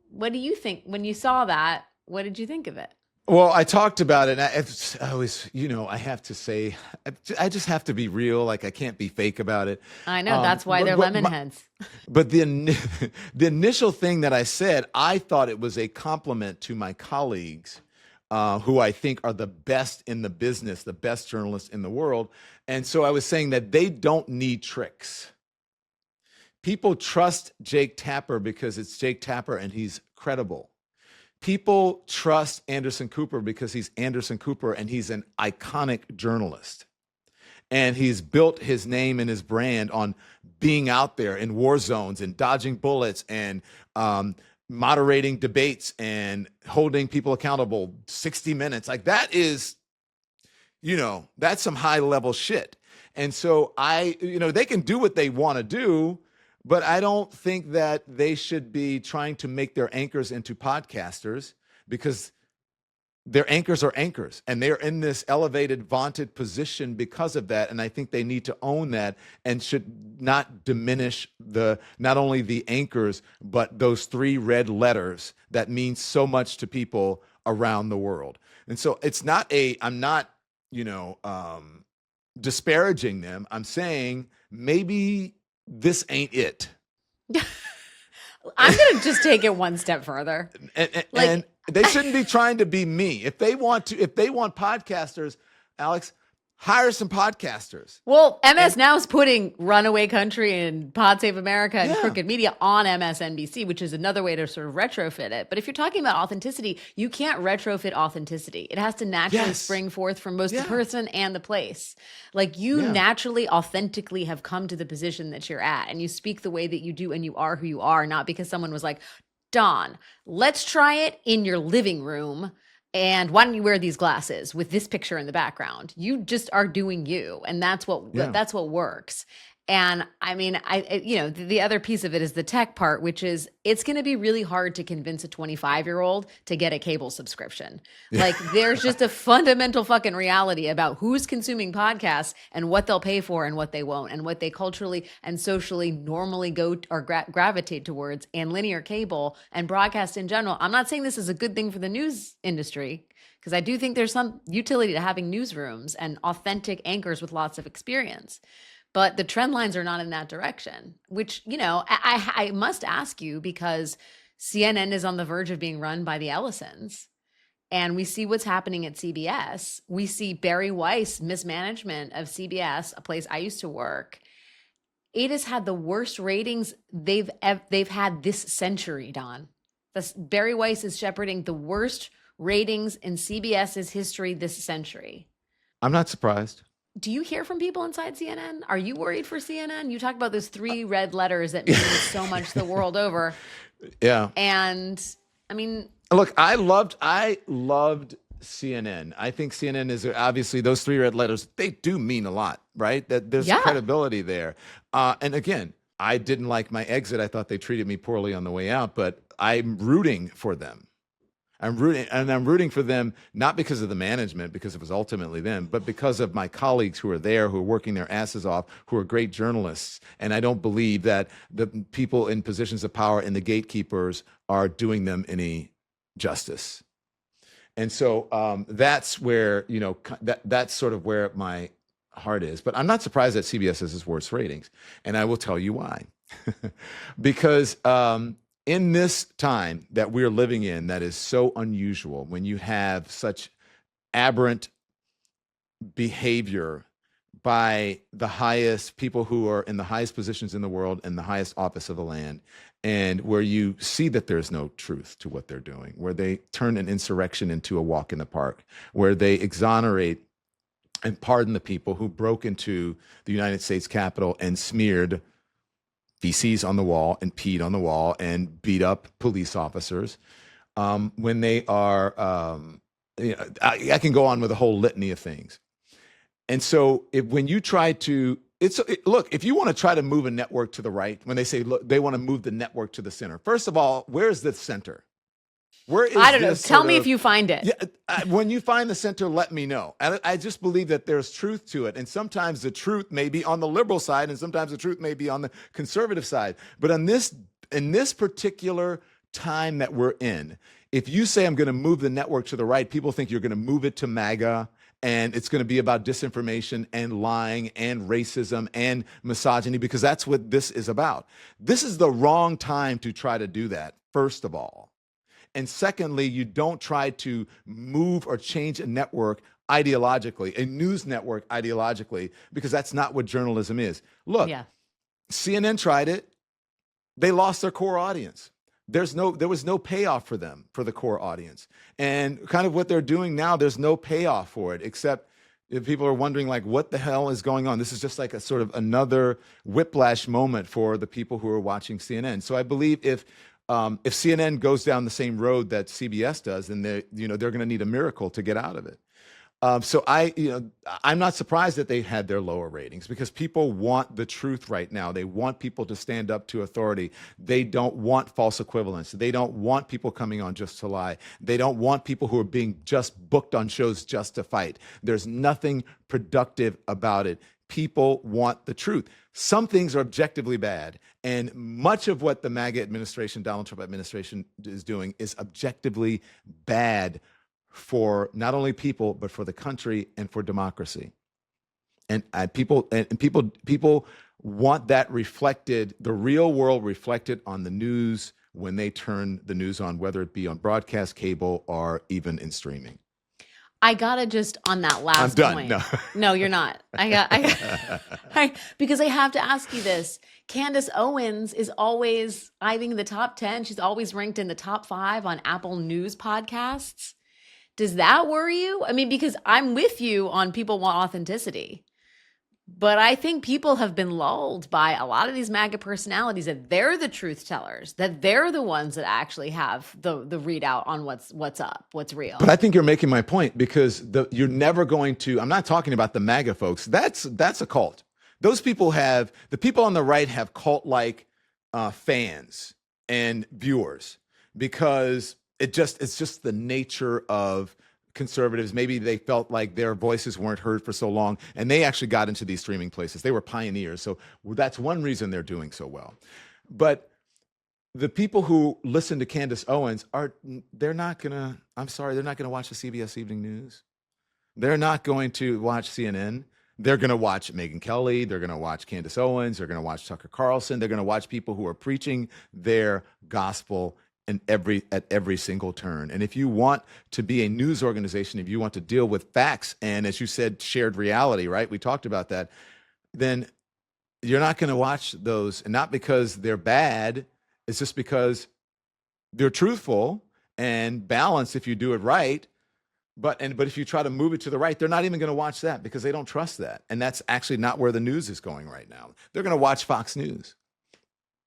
What do you think? When you saw that, what did you think of it? Well, I talked about it. I always, I have to say, I just have to be real. Like, I can't be fake about it. I know. That's why they're lemon heads. But the initial thing that I said, I thought it was a compliment to my colleagues, who I think are the best in the business, the best journalists in the world. And so I was saying that they don't need tricks. People trust Jake Tapper because it's Jake Tapper and he's credible. People trust Anderson Cooper because he's Anderson Cooper and he's an iconic journalist. And he's built his name and his brand on being out there in war zones and dodging bullets and moderating debates and holding people accountable 60 minutes. Like that is, that's some high level shit. And so they can do what they want to do, but I don't think that they should be trying to make their anchors into podcasters because their anchors are anchors, and they're in this elevated, vaunted position because of that. And I think they need to own that and should not diminish not only the anchors, but those 3 red letters that mean so much to people around the world. And so I'm not, disparaging them. I'm saying maybe this ain't it. I'm going to just take it one step further. And they shouldn't be trying to be me. If they want podcasters, Alex, hire some podcasters. Well, MS Now is putting Runaway Country and Pod Save America and Yeah. Crooked Media on MSNBC, which is another way to sort of retrofit it. But if you're talking about authenticity, you can't retrofit authenticity. It has to naturally Yes. spring forth from both the Yeah. person and the place. Like you Yeah. naturally, authentically have come to the position that you're at, and you speak the way that you do, and you are who you are, not because someone was like, Don, let's try it in your living room. And why don't you wear these glasses with this picture in the background? You just are doing you, and that's what works. And I mean, the other piece of it is the tech part, which is it's going to be really hard to convince a 25-year-old to get a cable subscription. Like there's just a fundamental fucking reality about who's consuming podcasts and what they'll pay for and what they won't, and what they culturally and socially normally go or gravitate towards, and linear cable and broadcast in general. I'm not saying this is a good thing for the news industry, because I do think there's some utility to having newsrooms and authentic anchors with lots of experience. But the trend lines are not in that direction, which, I must ask you, because CNN is on the verge of being run by the Ellisons. And we see what's happening at CBS. We see Barry Weiss mismanagement of CBS, a place I used to work. It has had the worst ratings they've had this century, Don. Barry Weiss is shepherding the worst ratings in CBS's history this century. I'm not surprised. Do you hear from people inside CNN? Are you worried for CNN? You talk about those 3 red letters that mean so much the world over. Yeah. And I mean, look, I loved CNN. I think CNN is obviously those 3 red letters. They do mean a lot, right? That there's credibility there. And again, I didn't like my exit. I thought they treated me poorly on the way out, but I'm rooting for them. I'm rooting for them, not because of the management, because it was ultimately them, but because of my colleagues who are there, who are working their asses off, who are great journalists. And I don't believe that the people in positions of power and the gatekeepers are doing them any justice. And so that's where, that's sort of where my heart is. But I'm not surprised that CBS has its worst ratings. And I will tell you why. Because in this time that we're living in, that is so unusual, when you have such aberrant behavior by the highest people who are in the highest positions in the world and the highest office of the land, and where you see that there's no truth to what they're doing, where they turn an insurrection into a walk in the park, where they exonerate and pardon the people who broke into the United States Capitol and smeared feces on the wall and peed on the wall and beat up police officers, when they are, I can go on with a whole litany of things. And so when you try to, look, if you want to try to move a network to the right, when they say, look, they want to move the network to the center. First of all, where's the center? Where is I don't know. Tell me if you find it. Yeah, when you find the center, let me know. I just believe that there's truth to it. And sometimes the truth may be on the liberal side, and sometimes the truth may be on the conservative side. But in this particular time that we're in, if you say I'm going to move the network to the right, people think you're going to move it to MAGA, and it's going to be about disinformation and lying and racism and misogyny, because that's what this is about. This is the wrong time to try to do that, first of all. And secondly, you don't try to move or change a network ideologically, a news network ideologically, because that's not what journalism is. Look, CNN tried it. They lost their core audience. There was no payoff for them, for the core audience. And kind of what they're doing now, there's no payoff for it, except if people are wondering, like, what the hell is going on? This is just like a sort of another whiplash moment for the people who are watching CNN. So I believe if CNN goes down the same road that CBS does, then they're going to need a miracle to get out of it. I'm not surprised that they had their lower ratings because people want the truth right now. They want people to stand up to authority. They don't want false equivalence. They don't want people coming on just to lie. They don't want people who are being just booked on shows just to fight. There's nothing productive about it. People want the truth. Some things are objectively bad. And much of what the MAGA administration, Donald Trump administration is doing is objectively bad for not only people, but for the country and for democracy. And people want that reflected, the real world reflected on the news when they turn the news on, whether it be on broadcast, cable, or even in streaming. I gotta just on that last I'm done. point. No. No, you're not. Because I have to ask you this. Candace Owens is always eyeing the top 10. She's always ranked in the top 5 on Apple News podcasts. Does that worry you? I mean, because I'm with you on people want authenticity. But I think people have been lulled by a lot of these MAGA personalities that they're the truth tellers, that they're the ones that actually have the readout on what's up, what's real. But I think you're making my point because you're never going to, I'm not talking about the MAGA folks. That's a cult. Those people the people on the right have cult-like fans and viewers because it's just the nature of conservatives. Maybe they felt like their voices weren't heard for so long, and they actually got into these streaming places. They were pioneers. So that's one reason they're doing so well. But the people who listen to Candace Owens they're not going to watch the CBS Evening News. They're not going to watch CNN. They're going to watch Megyn Kelly. They're going to watch Candace Owens. They're going to watch Tucker Carlson. They're going to watch people who are preaching their gospel at every single turn. And if you want to be a news organization, if you want to deal with facts and, as you said, shared reality, right? We talked about that. Then you're not going to watch those, and not because they're bad. It's just because they're truthful and balanced if you do it right. But if you try to move it to the right, they're not even going to watch that because they don't trust that. And that's actually not where the news is going right now. They're going to watch Fox News.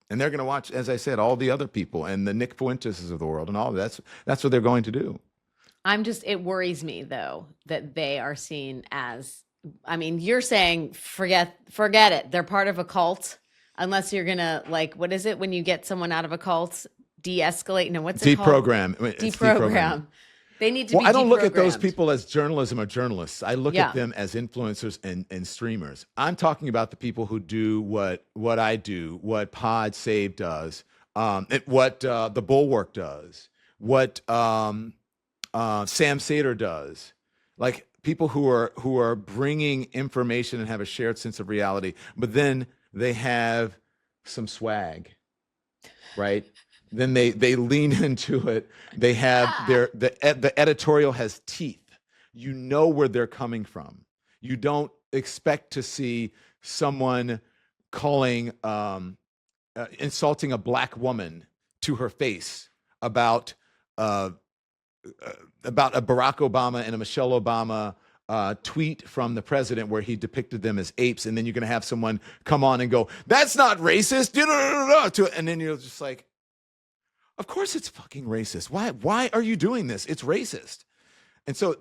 And they're going to watch, as I said, all the other people and the Nick Fuentes of the world and all of that. That's what they're going to do. It worries me, though, that they are seen as, I mean, you're saying, forget it. They're part of a cult, unless you're going to, like, what is it when you get someone out of a cult? De-escalate? No, what's it called? Deprogram. They need to be I don't look at those deprogrammed. people as journalism or journalists. I look at them as influencers and streamers. I'm talking about the people who do what I do, what Pod Save does, what the Bulwark does, what Sam Seder does. Like people who are bringing information and have a shared sense of reality, but then they have some swag, right? Then they lean into it. They have the editorial has teeth. You know where they're coming from. You don't expect to see someone insulting a black woman to her face about a Barack Obama and a Michelle Obama tweet from the president where he depicted them as apes, and then you're going to have someone come on and go, "That's not racist," and then you're just like, of course it's fucking racist. Why are you doing this? It's racist. And so,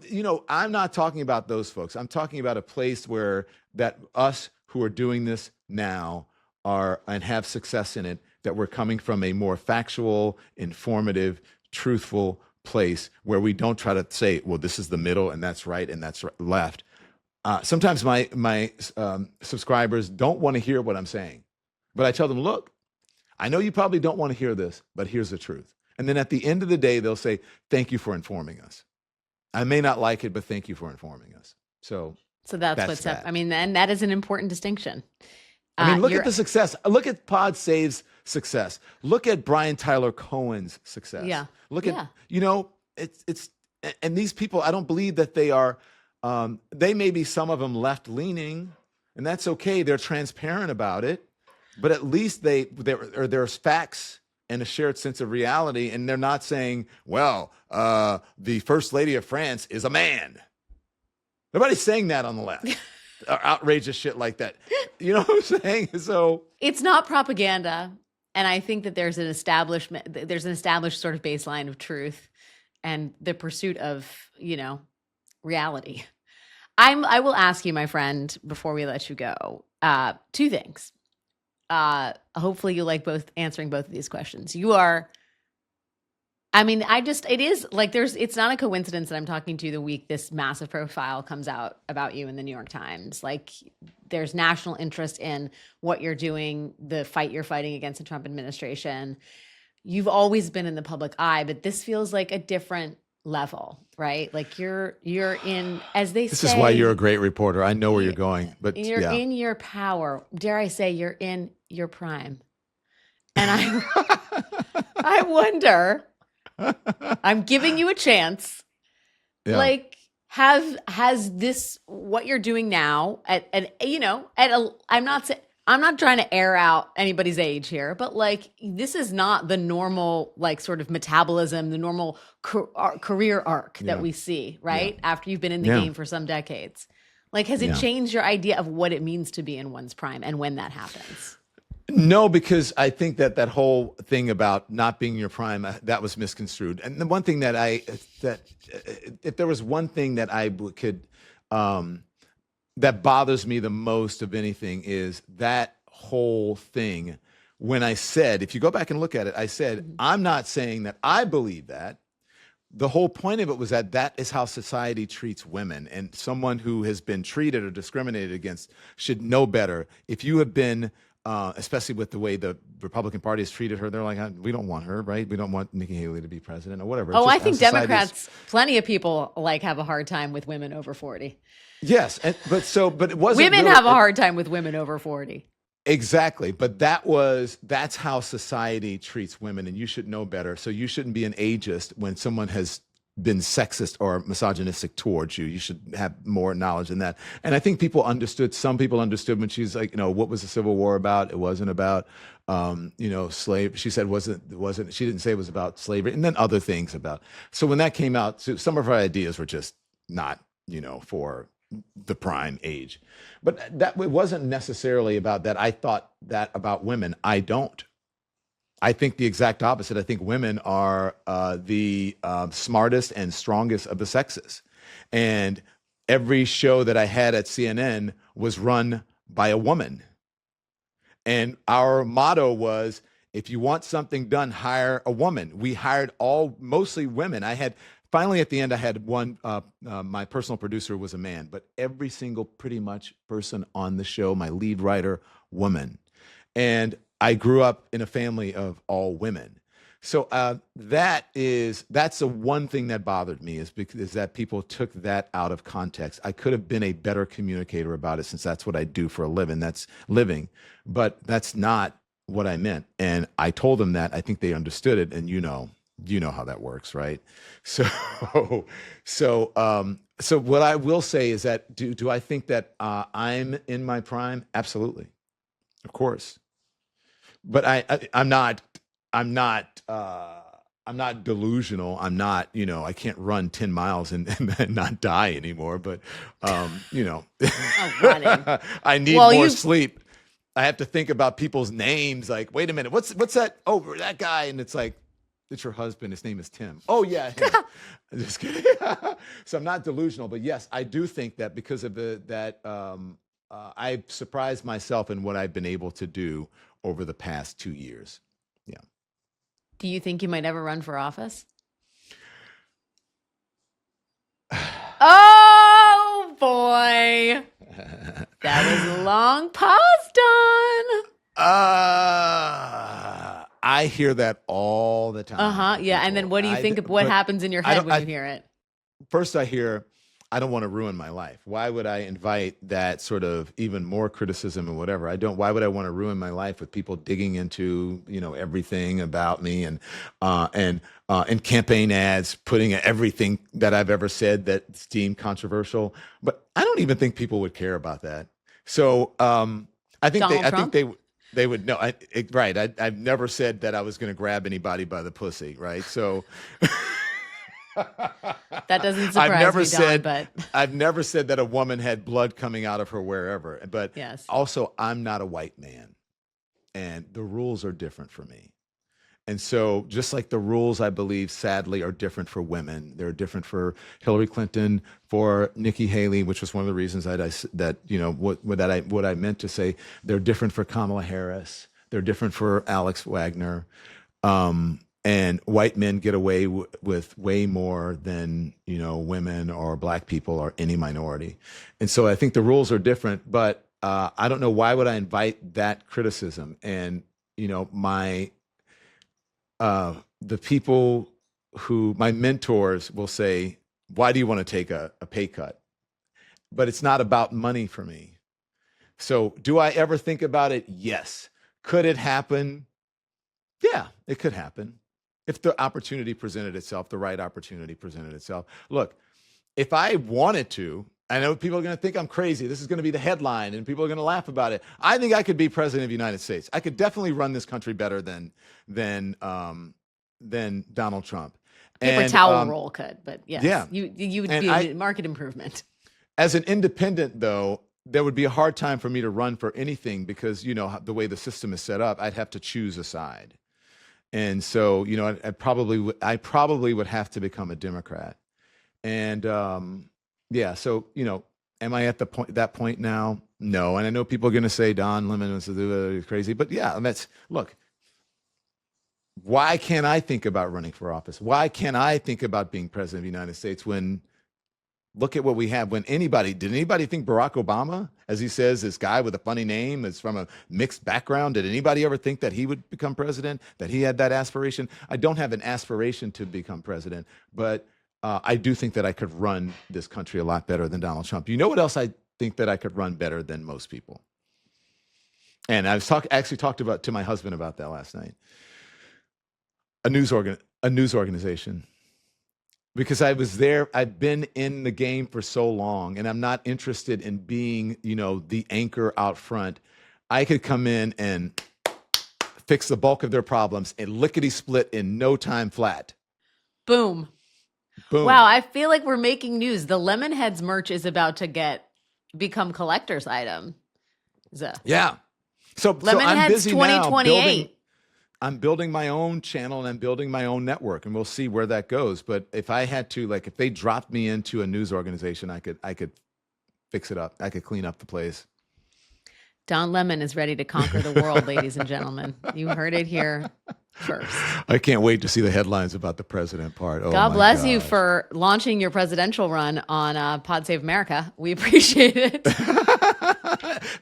I'm not talking about those folks. I'm talking about a place where that us who are doing this now are and have success in it, that we're coming from a more factual, informative, truthful place where we don't try to say, well, this is the middle and that's right and that's left. Sometimes my subscribers don't want to hear what I'm saying, but I tell them, look, I know you probably don't want to hear this, but here's the truth. And then at the end of the day, they'll say, thank you for informing us. I may not like it, but thank you for informing us. So that's what's up. I mean, and that is an important distinction. Look at the success. Look at Pod Save's success. Look at Brian Tyler Cohen's success. Yeah. Look at, it's, and these people, I don't believe that they are, they may be some of them left leaning, and that's okay. They're transparent about it. But at least there's facts and a shared sense of reality, and they're not saying, well, the First Lady of France is a man. Nobody's saying that on the left. Outrageous shit like that. You know what I'm saying? So it's not propaganda, and I think that there's an established sort of baseline of truth and the pursuit of, reality. I will ask you, my friend, before we let you go, two things. Hopefully you like answering both of these questions. It is like it's not a coincidence that I'm talking to you the week this massive profile comes out about you in the New York Times. Like, there's national interest in what you're doing, the fight you're fighting against the Trump administration. You've always been in the public eye, but this feels like a different level, right? Like you're in, as they say. This is why you're a great reporter. I know where you're going, but you're in your power. Dare I say, you're in your prime. And I wonder. I'm giving you a chance. Yeah. Like, has this what you're doing now I'm not trying to air out anybody's age here, but like, this is not the normal, like, sort of metabolism, the normal career arc that we see, right? Yeah. After you've been in the game for some decades. Like, has it changed your idea of what it means to be in one's prime and when that happens? No, because I think that whole thing about not being in your prime, that was misconstrued. And the one thing that if there was one thing that I could, that bothers me the most of anything, is that whole thing. When I said, if you go back and look at it, I said, I'm not saying that I believe that. The whole point of it was that is how society treats women, and someone who has been treated or discriminated against should know better. If you have been, especially with the way the Republican Party has treated her, they're like, we don't want her, right? We don't want Nikki Haley to be president or whatever. Oh, I think Democrats, plenty of people have a hard time with women over 40. Yes, but it wasn't. Women really, have a hard time with women over 40. Exactly. But that's how society treats women, and you should know better. So you shouldn't be an ageist when someone has been sexist or misogynistic towards you. You should have more knowledge than that. And I think some people understood when she's like, what was the Civil War about? It wasn't about, slave. She said she didn't say it was about slavery, and then other things about. So when that came out, some of her ideas were just not, for the prime age. But that it wasn't necessarily about that. I thought that about women. I don't. I think the exact opposite. I think women are the smartest and strongest of the sexes. And every show that I had at CNN was run by a woman. And our motto was, if you want something done, hire a woman. We hired mostly women. Finally, at the end, I had one, my personal producer was a man, but every single pretty much person on the show, my lead writer, woman. And I grew up in a family of all women. So that's the one thing that bothered me is that people took that out of context. I could have been a better communicator about it, since that's what I do for a living. That's living, but that's not what I meant. And I told them that. I think they understood it, and you know how that works, right? So what I will say is that do I think that I'm in my prime? Absolutely, of course. But I'm not delusional. I'm not, I can't run 10 miles and not die anymore. But running. I need more sleep. I have to think about people's names. Like, wait a minute, what's that? Oh, that guy, and it's like, it's your husband. His name is Tim. Oh, yeah. I'm just kidding. So I'm not delusional. But yes, I do think that because of I surprised myself in what I've been able to do over the past 2 years. Yeah. Do you think you might ever run for office? Oh, boy. That was a long pause, Don. I hear that all the time. Yeah. And then what do you think of what happens in your head when you hear it? First, I hear, I don't want to ruin my life. Why would I invite that sort of even more criticism and whatever? Why would I want to ruin my life with people digging into, everything about me and campaign ads, putting everything that I've ever said that's deemed controversial. But I don't even think people would care about that. So I think they would know. Right. I've never said that I was going to grab anybody by the pussy. Right. So that doesn't surprise me, Don, but I've never said that a woman had blood coming out of her wherever. But yes. Also, I'm not a white man, and the rules are different for me. And so just like the rules, I believe, sadly, are different for women. They're different for Hillary Clinton, for Nikki Haley, which was one of the reasons what I meant to say. They're different for Kamala Harris. They're different for Alex Wagner. And white men get away with way more than, women or black people or any minority. And so I think the rules are different, but I don't know why would I invite that criticism. And, the people my mentors will say, why do you want to take a pay cut? But it's not about money for me. So do I ever think about it? Yes. Could it happen? Yeah, it could happen. If the opportunity presented itself, the right opportunity presented itself. Look, if I wanted to, I know people are going to think I'm crazy. This is going to be the headline and people are going to laugh about it. I think I could be president of the United States. I could definitely run this country better than Donald Trump. Paper towel roll could, but yes, yeah. you would be a market improvement. As an independent, though, there would be a hard time for me to run for anything because, the way the system is set up, I'd have to choose a side. And so, I probably would have to become a Democrat. And so, am I at that point now? No. And I know people are going to say Don Lemon is crazy, but yeah, look, why can't I think about running for office? Why can't I think about being president of the United States when, look at what we have. Did anybody think Barack Obama, as he says, this guy with a funny name is from a mixed background? Did anybody ever think that he would become president, that he had that aspiration? I don't have an aspiration to become president, but I do think that I could run this country a lot better than Donald Trump. You know what else I think that I could run better than most people? And I was actually talked to my husband about that last night. A news organization. Because I was there, I've been in the game for so long, and I'm not interested in being, the anchor out front. I could come in and fix the bulk of their problems and lickety-split in no time flat. Boom. Boom. Wow, I feel like we're making news. The Lemonheads merch is about to become collector's item. Yeah. So I'm Lemonheads busy 2028. I'm building my own channel and I'm building my own network, and we'll see where that goes. But if I had to, if they dropped me into a news organization, I could fix it up. I could clean up the place. Don Lemon is ready to conquer the world, ladies and gentlemen. You heard it here first. I can't wait to see the headlines about the president part. Oh, God bless you for launching your presidential run on Pod Save America. We appreciate it.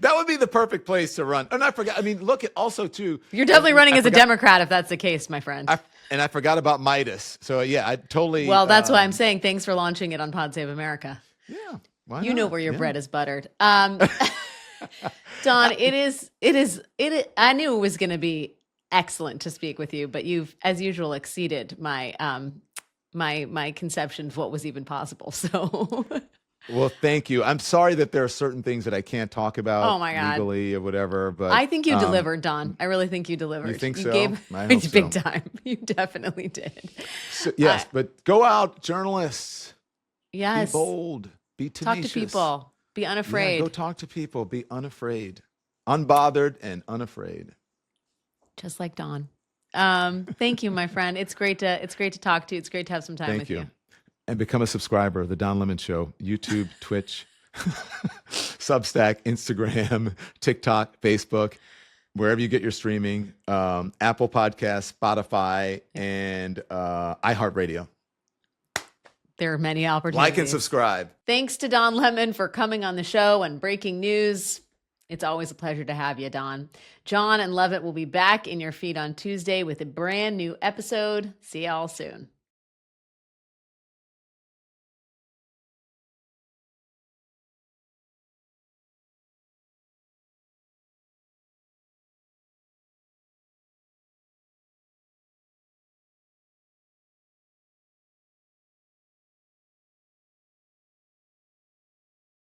That would be the perfect place to run. And I forgot. I mean, look at also too. You're definitely running as a Democrat if that's the case, my friend. I forgot about Midas. So yeah, I totally. Well, that's why I'm saying thanks for launching it on Pod Save America. Yeah. You know where your bread is buttered. Don, I knew it was going to be excellent to speak with you, but you've, as usual, exceeded my my conception of what was even possible. So, well, thank you. I'm sorry that there are certain things that I can't talk about Oh my God. legally or whatever, but I think you delivered, Don. I really think you delivered. You think you so? Gave I hope big so. time. You definitely did. So, yes, but go out, journalists. Yes. Be bold. Be Talk tenacious. to people. Be unafraid. Yeah, go talk to people. Be unafraid. Unbothered and unafraid. Just like Don. Thank you, my friend. It's great to talk to you. It's great to have some time with you. And become a subscriber of the Don Lemon Show. YouTube, Twitch, Substack, Instagram, TikTok, Facebook, wherever you get your streaming, Apple Podcasts, Spotify, and iHeartRadio. There are many opportunities. Like and subscribe. Thanks to Don Lemon for coming on the show and breaking news. It's always a pleasure to have you, Don. Jon and Lovett will be back in your feed on Tuesday with a brand new episode. See y'all soon.